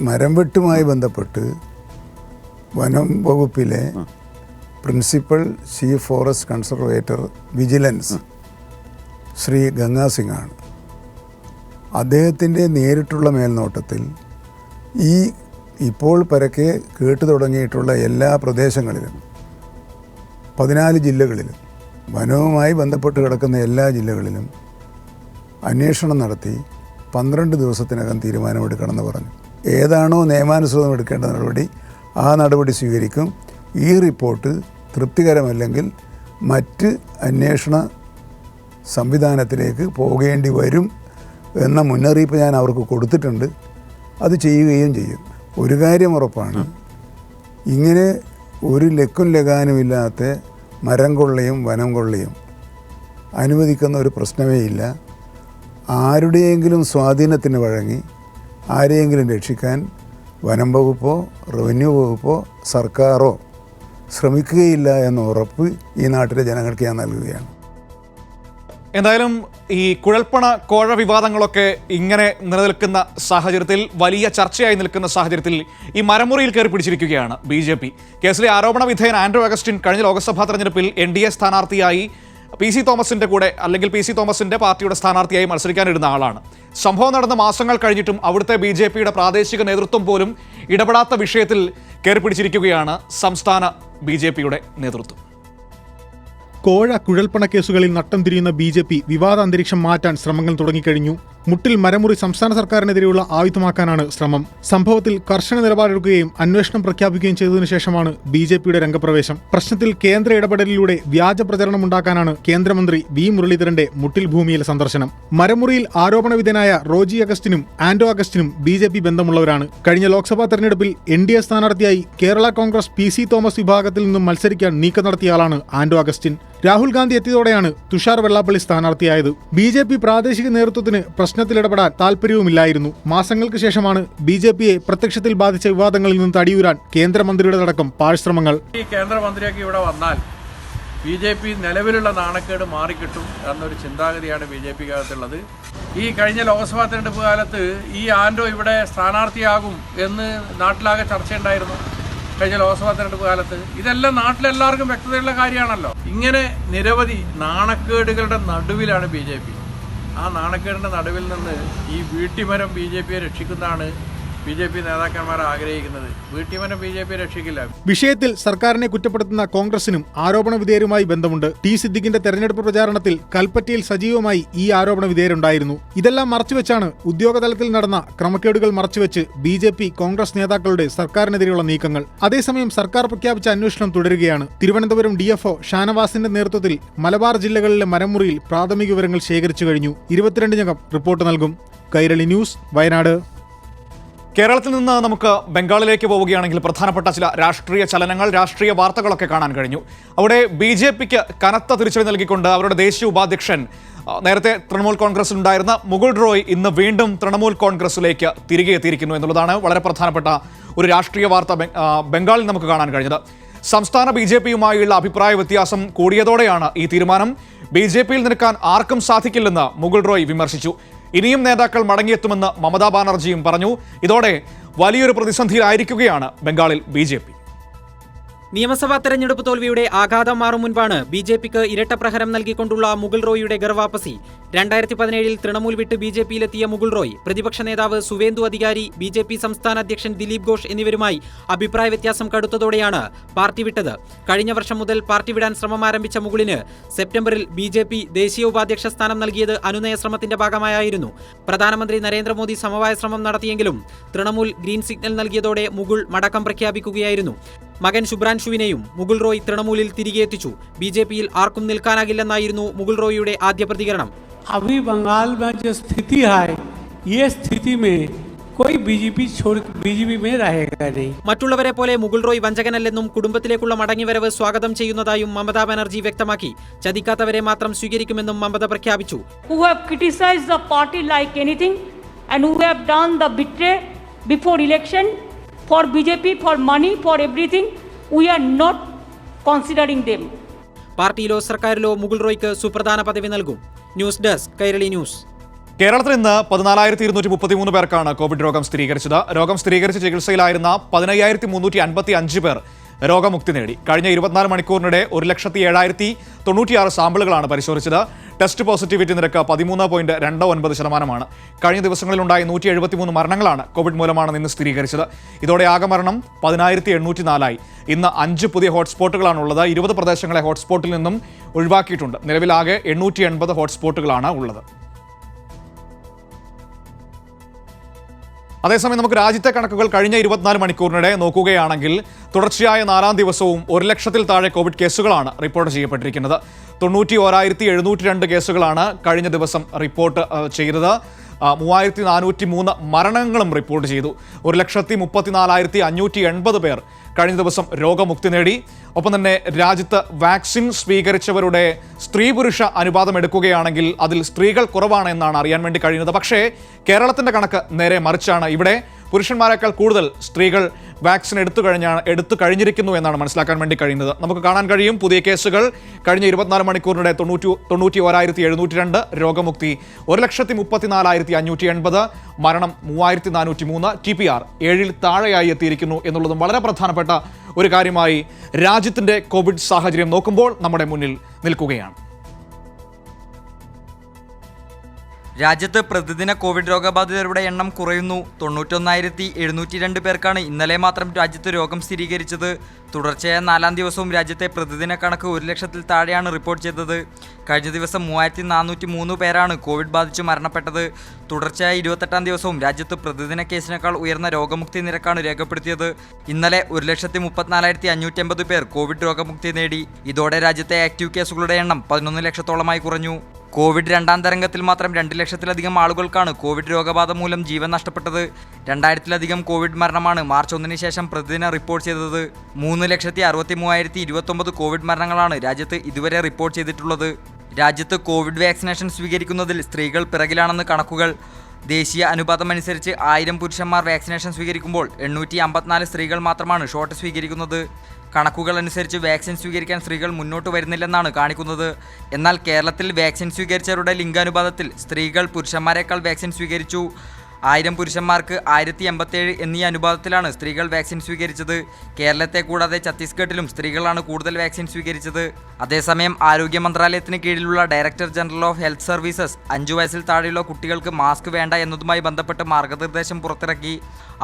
മരം വെട്ടുമായി ബന്ധപ്പെട്ട് വനം വകുപ്പിലെ principal chief forest conservator vigilance Shri Ganga സിംഗാണ്. അദ്ദേഹത്തിൻ്റെ നേരിട്ടുള്ള മേൽനോട്ടത്തിൽ ഈ ഇപ്പോൾ പരക്കെ കേട്ടു തുടങ്ങിയിട്ടുള്ള എല്ലാ പ്രദേശങ്ങളിലും 14 ജില്ലകളിലും വനവുമായി ബന്ധപ്പെട്ട് കിടക്കുന്ന എല്ലാ ജില്ലകളിലും അന്വേഷണം നടത്തി 12 ദിവസത്തിനകം തീരുമാനമെടുക്കണമെന്ന് പറഞ്ഞു. ഏതാണോ നിയമാനുസൃതം എടുക്കേണ്ട നടപടി ആ നടപടി സ്വീകരിക്കും. ഈ റിപ്പോർട്ട് തൃപ്തികരമല്ലെങ്കിൽ മറ്റ് അന്വേഷണ സംവിധാനത്തിലേക്ക് പോകേണ്ടി വരും എന്ന മുന്നറിയിപ്പ് ഞാൻ അവർക്ക് കൊടുത്തിട്ടുണ്ട്. അത് ചെയ്യുകയും ചെയ്യും. ഒരു കാര്യം ഉറപ്പാണ്, ഇങ്ങനെ ഒരു ലക്കും ലഗാനുമില്ലാത്ത മരം കൊള്ളയും വനം കൊള്ളയും അനുവദിക്കുന്ന ഒരു പ്രശ്നമേ ഇല്ല. ആരുടെയെങ്കിലും സ്വാധീനത്തിന് വഴങ്ങി ആരെയെങ്കിലും രക്ഷിക്കാൻ വനം വകുപ്പോ റവന്യൂ വകുപ്പോ സർക്കാരോ ശ്രമിക്കുകയില്ല എന്ന ഉറപ്പ് ഈ നാട്ടിലെ ജനങ്ങൾക്ക് ഞാൻ നൽകുകയാണ്. എന്തായാലും ഈ കുഴൽപ്പണ കോഴ വിവാദങ്ങളൊക്കെ ഇങ്ങനെ നിലനിൽക്കുന്ന സാഹചര്യത്തിൽ, വലിയ ചർച്ചയായി നിൽക്കുന്ന സാഹചര്യത്തിൽ ഈ മരമുറിയിൽ കയറി പിടിച്ചിരിക്കുകയാണ് BJP. കേസിലെ ആരോപണ വിധേയൻ ആൻഡ്രൂ അഗസ്റ്റിൻ കഴിഞ്ഞ ലോക്സഭാ തെരഞ്ഞെടുപ്പിൽ NDA സ്ഥാനാർത്ഥിയായി PC തോമസിന്റെ കൂടെ, അല്ലെങ്കിൽ PC തോമസിന്റെ പാർട്ടിയുടെ സ്ഥാനാർത്ഥിയായി മത്സരിക്കാനിരുന്ന ആളാണ്. സംഭവം നടന്ന മാസങ്ങൾ കഴിഞ്ഞിട്ടും അവിടുത്തെ BJPയുടെ പ്രാദേശിക നേതൃത്വം പോലും ഇടപെടാത്ത വിഷയത്തിൽ കയറി പിടിച്ചിരിക്കുകയാണ് സംസ്ഥാന BJPയുടെ നേതൃത്വം. കോഴ കുഴൽപ്പണ കേസുകളിൽ നട്ടം തിരിയുന്ന BJP വിവാദ അന്തരീക്ഷം മാറ്റാൻ ശ്രമങ്ങൾ തുടങ്ങിക്കഴിഞ്ഞു. മുട്ടിൽ മരമുറി സംസ്ഥാന സർക്കാരിനെതിരെയുള്ള ആയുധമാക്കാനാണ് ശ്രമം. സംഭവത്തിൽ കർശന നിലപാടെടുക്കുകയും അന്വേഷണം പ്രഖ്യാപിക്കുകയും ചെയ്തതിനു ശേഷമാണ് BJPയുടെ രംഗപ്രവേശം. പ്രശ്നത്തിൽ കേന്ദ്ര ഇടപെടലിലൂടെ വ്യാജ പ്രചരണം ഉണ്ടാക്കാനാണ് കേന്ദ്രമന്ത്രി V. മുരളീധരന്റെ മുട്ടിൽ ഭൂമിയിലെ സന്ദർശനം. മരമുറിയിൽ ആരോപണ വിധേയനായ റോജി അഗസ്റ്റിനും ആൻഡോ അഗസ്റ്റിനും BJP ബന്ധമുള്ളവരാണ്. കഴിഞ്ഞ ലോക്സഭാ തെരഞ്ഞെടുപ്പിൽ NDA സ്ഥാനാർത്ഥിയായി കേരള കോൺഗ്രസ് PC തോമസ് വിഭാഗത്തിൽ നിന്നും മത്സരിക്കാൻ നീക്കം നടത്തിയയാളാണ് ആൻഡോ അഗസ്റ്റിൻ. രാഹുൽ ഗാന്ധി എത്തിയതോടെയാണ് തുഷാർ വെള്ളാപ്പള്ളി സ്ഥാനാർത്ഥിയായത്. BJP പ്രാദേശിക നേതൃത്വത്തിന് പ്രശ്നത്തിലിടപെടാൻ താല്പര്യവുമില്ലായിരുന്നു. മാസങ്ങൾക്ക് ശേഷമാണ് BJPയെ പ്രത്യക്ഷത്തിൽ ബാധിച്ച വിവാദങ്ങളിൽ നിന്ന് തടിയൂരാൻ കേന്ദ്രമന്ത്രിയുടെ അടക്കം പാഴ്ശ്രമങ്ങൾ. ഈ കേന്ദ്രമന്ത്രിയൊക്കെ ഇവിടെ വന്നാൽ BJP നിലവിലുള്ള നാണക്കേട് മാറിക്കിട്ടും എന്നൊരു ചിന്താഗതിയാണ് BJPക്കകത്തുള്ളത്. ഈ കഴിഞ്ഞ ലോക്സഭാ തെരഞ്ഞെടുപ്പ് കാലത്ത് ഈ ആൻഡോ ഇവിടെ സ്ഥാനാർത്ഥിയാകും എന്ന് നാട്ടിലാകെ ചർച്ചയുണ്ടായിരുന്നു. കഴിഞ്ഞ ലോക്സഭാ തെരഞ്ഞെടുപ്പ് കാലത്ത് ഇതെല്ലാം നാട്ടിലെല്ലാവർക്കും വ്യക്തതയുള്ള കാര്യമാണല്ലോ. ഇങ്ങനെ നിരവധി നാണക്കേടുകളുടെ നടുവിലാണ് BJP. ആ നാണക്കേടിൻ്റെ നടുവിൽ നിന്ന് ഈ വീട്ടിമരം BJP രക്ഷിക്കുന്നതാണ് BJP നേതാക്കന്മാർ ആഗ്രഹിക്കുന്നത്. വീട്ടിമരം BJP രക്ഷിക്കില്ല. വിഷയത്തിൽ സർക്കാരിനെ കുറ്റപ്പെടുത്തുന്ന കോൺഗ്രസിനും ആരോപണ വിധേയരുമായി ബന്ധമുണ്ട്. ടി സിദ്ദിഖിന്റെ തെരഞ്ഞെടുപ്പ് പ്രചാരണത്തിൽ കൽപ്പറ്റയിൽ സജീവമായി ഈ ആരോപണ വിധേയരുണ്ടായിരുന്നു. ഇതെല്ലാം മറച്ചുവെച്ചാണ് ഉദ്യോഗതലത്തിൽ നടന്ന ക്രമക്കേടുകൾ മറച്ചുവെച്ച് BJP കോൺഗ്രസ് നേതാക്കളുടെ സർക്കാരിനെതിരെയുള്ള നീക്കങ്ങൾ. അതേസമയം സർക്കാർ പ്രഖ്യാപിച്ച അന്വേഷണം തുടരുകയാണ്. തിരുവനന്തപുരം DFO ഷാനവാസിന്റെ നേതൃത്വത്തിൽ മലബാർ ജില്ലകളിലെ മരമുറിയിൽ പ്രാഥമിക വിവരങ്ങൾ ശേഖരിച്ചു കഴിഞ്ഞു. 22-നകം റിപ്പോർട്ട് നൽകും. കൈരളി ന്യൂസ്, വയനാട്. കേരളത്തിൽ നിന്ന് നമുക്ക് ബംഗാളിലേക്ക് പോവുകയാണെങ്കിൽ പ്രധാനപ്പെട്ട ചില രാഷ്ട്രീയ ചലനങ്ങൾ, രാഷ്ട്രീയ വാർത്തകളൊക്കെ കാണാൻ കഴിഞ്ഞു. അവിടെ BJPക്ക് കനത്ത തിരിച്ചടി നൽകിക്കൊണ്ട് അവരുടെ ദേശീയ ഉപാധ്യക്ഷൻ, നേരത്തെ തൃണമൂൽ കോൺഗ്രസിലുണ്ടായിരുന്ന മുകുൾ റോയ് ഇന്ന് വീണ്ടും തൃണമൂൽ കോൺഗ്രസിലേക്ക് തിരികെ എത്തിയിരിക്കുന്നു എന്നുള്ളതാണ് വളരെ പ്രധാനപ്പെട്ട ഒരു രാഷ്ട്രീയ വാർത്ത ബംഗാളിൽ നമുക്ക് കാണാൻ കഴിഞ്ഞത്. സംസ്ഥാന BJPയുമായുള്ള അഭിപ്രായ വ്യത്യാസം കൂടിയതോടെയാണ് ഈ തീരുമാനം. BJPയിൽ നിൽക്കാൻ ആർക്കും സാധിക്കില്ലെന്ന് മുകുൾ റോയ് വിമർശിച്ചു. ഇനിയും നേതാക്കൾ മടങ്ങിയെത്തുമെന്ന് മമതാ ബാനർജിയും പറഞ്ഞു. ഇതോടെ വലിയൊരു പ്രതിസന്ധിയിലായിരിക്കുകയാണ് ബംഗാളിൽ BJP. നിയമസഭാ തെരഞ്ഞെടുപ്പ് തോൽവിയുടെ ആഘാതം മാറും മുൻപാണ് BJPക്ക് ഇരട്ട പ്രഹരം നൽകിക്കൊണ്ടുള്ള മുകുൾ റോയിയുടെ ഗർവാപ്പസി. 2017 തൃണമൂൽ വിട്ട് BJPയിലെത്തിയ മുകുൾ റോയ് പ്രതിപക്ഷ നേതാവ് സുവേന്ദു അധികാരി, BJP സംസ്ഥാന അധ്യക്ഷൻ ദിലീപ് ഘോഷ് എന്നിവരുമായി അഭിപ്രായ വ്യത്യാസം കടുത്തതോടെയാണ് പാർട്ടി വിട്ടത്. കഴിഞ്ഞ വർഷം മുതൽ പാർട്ടി വിടാൻ ശ്രമം ആരംഭിച്ച മുകുളിന് സെപ്റ്റംബറിൽ BJP ദേശീയ ഉപാധ്യക്ഷ സ്ഥാനം നൽകിയത് അനുനയ ശ്രമത്തിന്റെ ഭാഗമായിരുന്നു. പ്രധാനമന്ത്രി നരേന്ദ്രമോദി സമവായ ശ്രമം നടത്തിയെങ്കിലും തൃണമൂൽ ഗ്രീൻ സിഗ്നൽ നൽകിയതോടെ മുകുൾ മടക്കം പ്രഖ്യാപിക്കുകയായിരുന്നു. മകൻ ശുഭ്രാൻഷുവിനെയും മുകുൾ റോയ് തൃണമൂലിൽ തിരികെ എത്തിച്ചു. BJPയിൽ ആർക്കും നിൽക്കാനാകില്ലെന്നായിരുന്നു മുകുൾ റോയിയുടെ ആദ്യ പ്രതികരണം. अभी बंगाल में जो स्थिति है, ये स्थिति में कोई BJP में रहेगा नहीं. മറ്റുള്ളവരെ പോലെ മുകുൾ റോയ് വഞ്ചകനല്ലെന്നും കുടുംബത്തിലേക്കുള്ള മടങ്ങിവരവ് സ്വാഗതം ചെയ്യുന്നതായും മമതാ ബാനർജി വ്യക്തമാക്കി. ചതിക്കാത്തവരെ മാത്രം സ്വീകരിക്കുമെന്നും മമത പ്രഖ്യാപിച്ചു. Who have criticized the party like anything and who have done the betray before election for BJP, for money, for everything, we are not considering them. പാർട്ടിയിലോ സർക്കാരിലോ Mukul റോയ്ക്ക് സുപ്രധാന പദവി നൽകും. News desk, Kairali news. കേരളത്തിൽ ഇന്ന് 14,233 പേർക്കാണ് കോവിഡ് രോഗം സ്ഥിരീകരിച്ചത്. രോഗം സ്ഥിരീകരിച്ച് ചികിത്സയിലായിരുന്ന 15,355 പേർ രോഗമുക്തി നേടി. കഴിഞ്ഞ 24 മണിക്കൂറിനിടെ 1,07,096 സാമ്പിളുകളാണ് പരിശോധിച്ചത്. ടെസ്റ്റ് പോസിറ്റിവിറ്റി നിരക്ക് 13.29%. കഴിഞ്ഞ ദിവസങ്ങളിലുണ്ടായ 173 മരണങ്ങളാണ് കോവിഡ് മൂലമാണെന്ന് ഇന്ന് സ്ഥിരീകരിച്ചത്. ഇതോടെ ആകെ മരണം 10,804 ഇന്ന് 5 പുതിയ ഹോട്ട്സ്പോട്ടുകളാണുള്ളത്. 20 പ്രദേശങ്ങളെ ഹോട്ട്സ്പോട്ടിൽ നിന്നും ഒഴിവാക്കിയിട്ടുണ്ട്. നിലവിലാകെ 880 ഹോട്ട്സ്പോട്ടുകളാണ് ഉള്ളത്. അതേസമയം നമുക്ക് രാജ്യത്തെ കണക്കുകൾ കഴിഞ്ഞ 24 മണിക്കൂറിനിടെ നോക്കുകയാണെങ്കിൽ തുടർച്ചയായ 4ാം ദിവസവും 1 ലക്ഷത്തിൽ താഴെ കോവിഡ് കേസുകളാണ് റിപ്പോർട്ട് ചെയ്യപ്പെട്ടിരിക്കുന്നത്. 91,702 കേസുകളാണ് കഴിഞ്ഞ ദിവസം റിപ്പോർട്ട് ചെയ്തത്. 3,403 മരണങ്ങളും റിപ്പോർട്ട് ചെയ്തു. 1,34,580 പേർ കഴിഞ്ഞ ദിവസം രോഗമുക്തി നേടി. ഒപ്പം തന്നെ രാജ്യത്ത് വാക്സിൻ സ്വീകരിച്ചവരുടെ സ്ത്രീ പുരുഷ അനുപാതം എടുക്കുകയാണെങ്കിൽ അതിൽ സ്ത്രീകൾ കുറവാണ് എന്നാണ് അറിയാൻ വേണ്ടി കഴിയുന്നത്. പക്ഷേ കേരളത്തിൻ്റെ കണക്ക് നേരെ മറിച്ചാണ്. ഇവിടെ പുരുഷന്മാരെക്കാൾ കൂടുതൽ സ്ത്രീകൾ വാക്സിൻ എടുത്തു കഴിഞ്ഞിരിക്കുന്നു എന്നാണ് മനസ്സിലാക്കാൻ വേണ്ടി കഴിയുന്നത്. നമുക്ക് കാണാൻ കഴിയും പുതിയ കേസുകൾ കഴിഞ്ഞ 24 മണിക്കൂറിനിടെ 91,702, രോഗമുക്തി 1,34,580, മരണം 3,403, TPR 7-ൽ താഴെയായി എത്തിയിരിക്കുന്നു എന്നുള്ളതും വളരെ പ്രധാനപ്പെട്ട ഒരു കാര്യമായി രാജ്യത്തിൻ്റെ കോവിഡ് സാഹചര്യം നോക്കുമ്പോൾ നമ്മുടെ മുന്നിൽ നിൽക്കുകയാണ്. രാജ്യത്ത് പ്രതിദിന കോവിഡ് രോഗബാധിതരുടെ എണ്ണം കുറയുന്നു. 91,702 പേർക്കാണ് ഇന്നലെ മാത്രം രാജ്യത്ത് രോഗം സ്ഥിരീകരിച്ചത്. തുടർച്ചയായ 4ാം ദിവസവും രാജ്യത്തെ പ്രതിദിന കണക്ക് 1 ലക്ഷത്തിൽ താഴെയാണ് റിപ്പോർട്ട് ചെയ്തത്. കഴിഞ്ഞ ദിവസം 3,403 പേരാണ് കോവിഡ് ബാധിച്ചു മരണപ്പെട്ടത്. തുടർച്ചയായ 28ാം ദിവസവും രാജ്യത്ത് പ്രതിദിന കേസിനേക്കാൾ ഉയർന്ന രോഗമുക്തി നിരക്കാണ് രേഖപ്പെടുത്തിയത്. ഇന്നലെ 1,34,580 പേർ കോവിഡ് രോഗമുക്തി നേടി. ഇതോടെ രാജ്യത്തെ ആക്റ്റീവ് കേസുകളുടെ എണ്ണം 11 ലക്ഷത്തോളമായി കുറഞ്ഞു. കോവിഡ് 2ാം തരംഗത്തിൽ മാത്രം 2 ലക്ഷത്തിലധികം ആളുകൾക്കാണ് കോവിഡ് രോഗബാധ മൂലം ജീവൻ നഷ്ടപ്പെട്ടത്. 2000-ലധികം കോവിഡ് മരണമാണ് മാർച്ച് 1-ന് ശേഷം പ്രതിദിനം റിപ്പോർട്ട് ചെയ്തത്. 3,63,029 കോവിഡ് മരണങ്ങളാണ് രാജ്യത്ത് ഇതുവരെ റിപ്പോർട്ട് ചെയ്തിട്ടുള്ളത്. രാജ്യത്ത് കോവിഡ് വാക്സിനേഷൻ സ്വീകരിക്കുന്നതിൽ സ്ത്രീകൾ പിറകിലാണെന്ന് കണക്കുകൾ. ദേശീയ അനുപാതമനുസരിച്ച് 1000 പുരുഷന്മാർ വാക്സിനേഷൻ സ്വീകരിക്കുമ്പോൾ 854 സ്ത്രീകൾ മാത്രമാണ് ഷോട്ട് സ്വീകരിക്കുന്നത്. കണക്കുകൾ അനുസരിച്ച് വാക്സിൻ സ്വീകരിക്കാൻ സ്ത്രീകൾ മുന്നോട്ട് വരുന്നില്ലെന്നാണ് കാണിക്കുന്നത്. എന്നാൽ കേരളത്തിൽ വാക്സിൻ സ്വീകരിച്ചവരുടെ ലിംഗാനുപാതത്തിൽ സ്ത്രീകൾ പുരുഷന്മാരെക്കാൾ വാക്സിൻ സ്വീകരിച്ചു. 1000 പുരുഷന്മാർക്ക് 1087 എന്നീ അനുപാതത്തിലാണ് സ്ത്രീകൾ വാക്സിൻ സ്വീകരിച്ചത്. കേരളത്തെ കൂടാതെ ഛത്തീസ്ഗഡിലും സ്ത്രീകളാണ് കൂടുതൽ വാക്സിൻ സ്വീകരിച്ചത്. അതേസമയം ആരോഗ്യ മന്ത്രാലയത്തിന് കീഴിലുള്ള director general of health services 5 വയസ്സിൽ താഴെയുള്ള കുട്ടികൾക്ക് മാസ്ക് വേണ്ട എന്നതുമായി ബന്ധപ്പെട്ട് മാർഗനിർദ്ദേശം പുറത്തിറക്കി.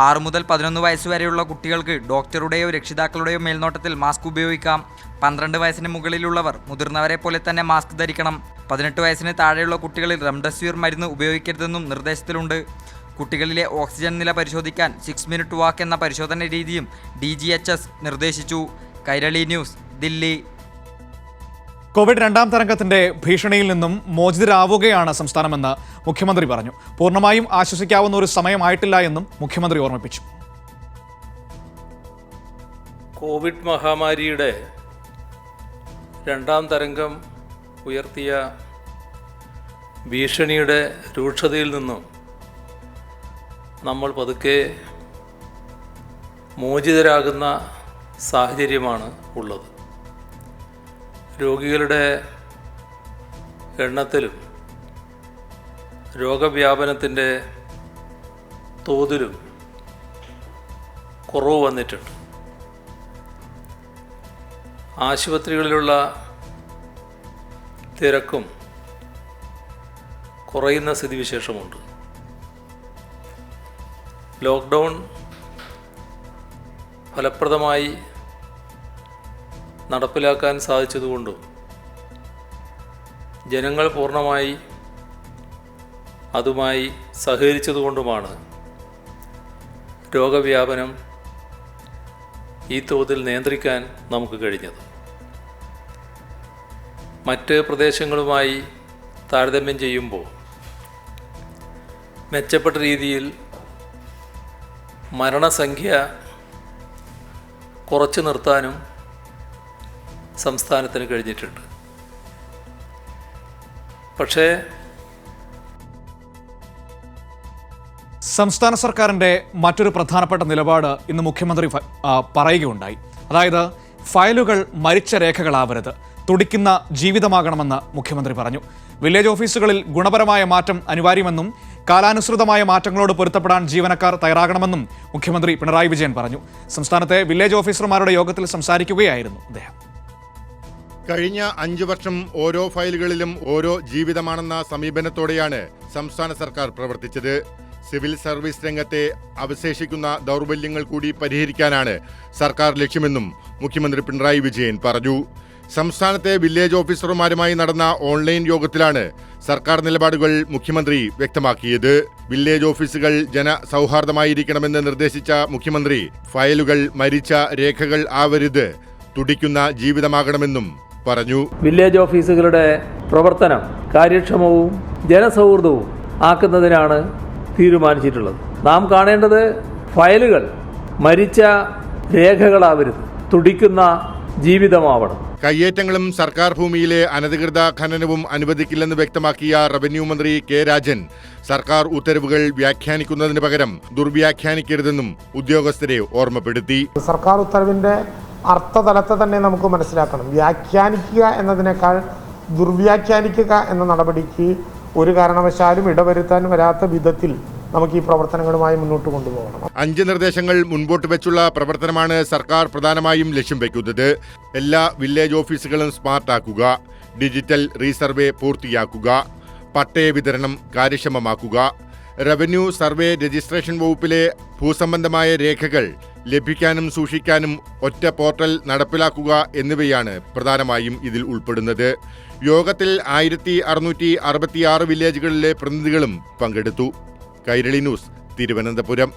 6 മുതൽ 11 വയസ്സ് വരെയുള്ള കുട്ടികൾക്ക് ഡോക്ടറുടെയോ രക്ഷിതാക്കളുടെയോ മേൽനോട്ടത്തിൽ മാസ്ക് ഉപയോഗിക്കാം. 12 വയസ്സിന് മുകളിലുള്ളവർ മുതിർന്നവരെ പോലെ തന്നെ മാസ്ക് ധരിക്കണം. 18 വയസ്സിന് താഴെയുള്ള കുട്ടികളിൽ റെംഡെസിവിർ മരുന്ന് ഉപയോഗിക്കരുതെന്നും നിർദ്ദേശത്തിലുണ്ട്. കുട്ടികളിലെ ഓക്സിജൻ നില പരിശോധിക്കാൻ 6 മിനിറ്റ് വാക്ക് എന്ന പരിശോധന രീതിയും DGHS നിർദ്ദേശിച്ചു. കൈരളി ന്യൂസ്, ദില്ലി. കോവിഡ് 2ാം തരംഗത്തിന്റെ ഭീഷണിയിൽ നിന്നും മോചിതരാവുകയാണ് സംസ്ഥാനമെന്ന് മുഖ്യമന്ത്രി പറഞ്ഞു. പൂർണ്ണമായും ആശ്വസിക്കാവുന്ന ഒരു സമയമായിട്ടില്ല എന്നും മുഖ്യമന്ത്രി ഓർമ്മിപ്പിച്ചു. കോവിഡ് മഹാമാരിയുടെ 2ാം തരംഗം ഉയർത്തിയ ഭീഷണിയുടെ രൂക്ഷതയിൽ നിന്നും നമ്മൾ പതുക്കെ മോചിതരാകുന്ന സാഹചര്യമാണ് ഉള്ളത്. രോഗികളുടെ എണ്ണത്തിലും രോഗവ്യാപനത്തിൻ്റെ തോതിലും കുറവ് വന്നിട്ടുണ്ട്. ആശുപത്രികളിലുള്ള തിരക്കും കുറയുന്ന സ്ഥിതിവിശേഷമുണ്ട്. ലോക്ക്ഡൗൺ ഫലപ്രദമായി നടപ്പിലാക്കാൻ സാധിച്ചതുകൊണ്ടും ജനങ്ങൾ പൂർണ്ണമായി അതുമായി സഹകരിച്ചതുകൊണ്ടുമാണ് രോഗവ്യാപനം ഈ തോതിൽ നിയന്ത്രിക്കാൻ നമുക്ക് കഴിഞ്ഞത്. മറ്റ് പ്രദേശങ്ങളുമായി താരതമ്യം ചെയ്യുമ്പോൾ മെച്ചപ്പെട്ട രീതിയിൽ മരണസംഖ്യ കുറച്ചു നിർത്താനും സംസ്ഥാനത്തിന് കഴിഞ്ഞിട്ടുണ്ട്. പക്ഷേ സംസ്ഥാന സർക്കാരിൻ്റെ മറ്റൊരു പ്രധാനപ്പെട്ട നിലപാട് ഇന്ന് മുഖ്യമന്ത്രി പറയുകയുണ്ടായി. അതായത് ഫയലുകൾ മരിച്ച രേഖകളാവരുത്, തുടിക്കുന്ന ജീവിതമാകണമെന്ന് മുഖ്യമന്ത്രി പറഞ്ഞു. വില്ലേജ് ഓഫീസുകളിൽ ഗുണപരമായ മാറ്റം അനിവാര്യമെന്നും കാലാനുസൃതമായ മാറ്റങ്ങളോട് പൊരുത്തപ്പെടാൻ ജീവനക്കാർ തയ്യാറാകണമെന്നും മുഖ്യമന്ത്രി പിണറായി വിജയൻ പറഞ്ഞു. സംസ്ഥാനത്തെ വില്ലേജ് ഓഫീസർമാരുടെ യോഗത്തിൽ സംസാരിക്കുകയായിരുന്നു അദ്ദേഹം. കഴിഞ്ഞ 5 വർഷം ഓരോ ഫയലുകളിലും ഓരോ ജീവിതമാണെന്ന സമീപനത്തോടെയാണ് സംസ്ഥാന സർക്കാർ പ്രവർത്തിച്ചത്. സിവിൽ സർവീസ് രംഗത്തെ അവശേഷിക്കുന്ന ദൗർബല്യങ്ങൾ കൂടി പരിഹരിക്കാനാണ് സർക്കാർ ലക്ഷ്യമെന്നും മുഖ്യമന്ത്രി പിണറായി വിജയൻ പറഞ്ഞു. സംസ്ഥാനത്തെ വില്ലേജ് ഓഫീസർമാരുമായി നടന്ന ഓൺലൈൻ യോഗത്തിലാണ് സർക്കാർ നിലപാടുകൾ മുഖ്യമന്ത്രി വ്യക്തമാക്കിയത്. വില്ലേജ് ഓഫീസുകൾ ജനസൗഹാർദ്ദമായിരിക്കണമെന്ന് നിർദ്ദേശിച്ച മുഖ്യമന്ത്രി ഫയലുകൾ മരിച്ച രേഖകൾ ആവരുത്, തുടിക്കുന്ന ജീവിതമാകണമെന്നും പറഞ്ഞു. വില്ലേജ് ഓഫീസുകളുടെ പ്രവർത്തനം കാര്യക്ഷമവും ജനസൗഹൃദവും ആക്കുന്നതിനാണ് തീരുമാനിച്ചിട്ടുള്ളത്. നാം കാണേണ്ടത് ഫയലുകൾ മരിച്ച രേഖകളാവരുത്, തുടിക്കുന്ന ജീവിതമാവണം. കയ്യേറ്റങ്ങളും സർക്കാർ ഭൂമിയിലെ അനധികൃത ഖനനവും അനുവദിക്കില്ലെന്ന് വ്യക്തമാക്കിയ റവന്യൂ മന്ത്രി കെ രാജൻ സർക്കാർ ഉത്തരവുകൾ വ്യാഖ്യാനിക്കുന്നതിന് പകരം ദുർവ്യാഖ്യാനിക്കരുതെന്നും ഉദ്യോഗസ്ഥരെ ഓർമ്മപ്പെടുത്തി. സർക്കാർ ഉത്തരവിന്റെ അർത്ഥതലത്തെ തന്നെ നമുക്ക് മനസ്സിലാക്കണം. വ്യാഖ്യാനിക്കുക എന്നതിനേക്കാൾ ദുർവ്യാഖ്യാനിക്കുക എന്ന നടപടിക്ക് ഒരു കാരണവശാലും ഇടവരുത്താൻ വരാത്ത വിധത്തിൽ നമുക്ക് ഈ പ്രവർത്തനങ്ങളുമായി മുന്നോട്ട് കൊണ്ടുപോകണം. 5 നിർദ്ദേശങ്ങൾ മുൻപോട്ട് വെച്ചുള്ള പ്രവർത്തനമാണ് സർക്കാർ പ്രധാനമായും ലക്ഷ്യം വയ്ക്കുന്നത്. എല്ലാ വില്ലേജ് ഓഫീസുകളും സ്മാർട്ടാക്കുക, ഡിജിറ്റൽ റീസർവേ പൂർത്തിയാക്കുക, പട്ടയ വിതരണം കാര്യക്ഷമമാക്കുക, റവന്യൂ സർവേ രജിസ്ട്രേഷൻ വകുപ്പിലെ ഭൂസംബന്ധമായ രേഖകൾ ലഭിക്കാനും സൂക്ഷിക്കാനും ഒറ്റ പോർട്ടൽ നടപ്പിലാക്കുക എന്നിവയാണ് പ്രധാനമായും ഇതിൽ ഉൾപ്പെടുന്നത്. യോഗത്തിൽ 1666 വില്ലേജുകളിലെ പ്രതിനിധികളും പങ്കെടുത്തു. കൈരളി ന്യൂസ്, തിരുവനന്തപുരം.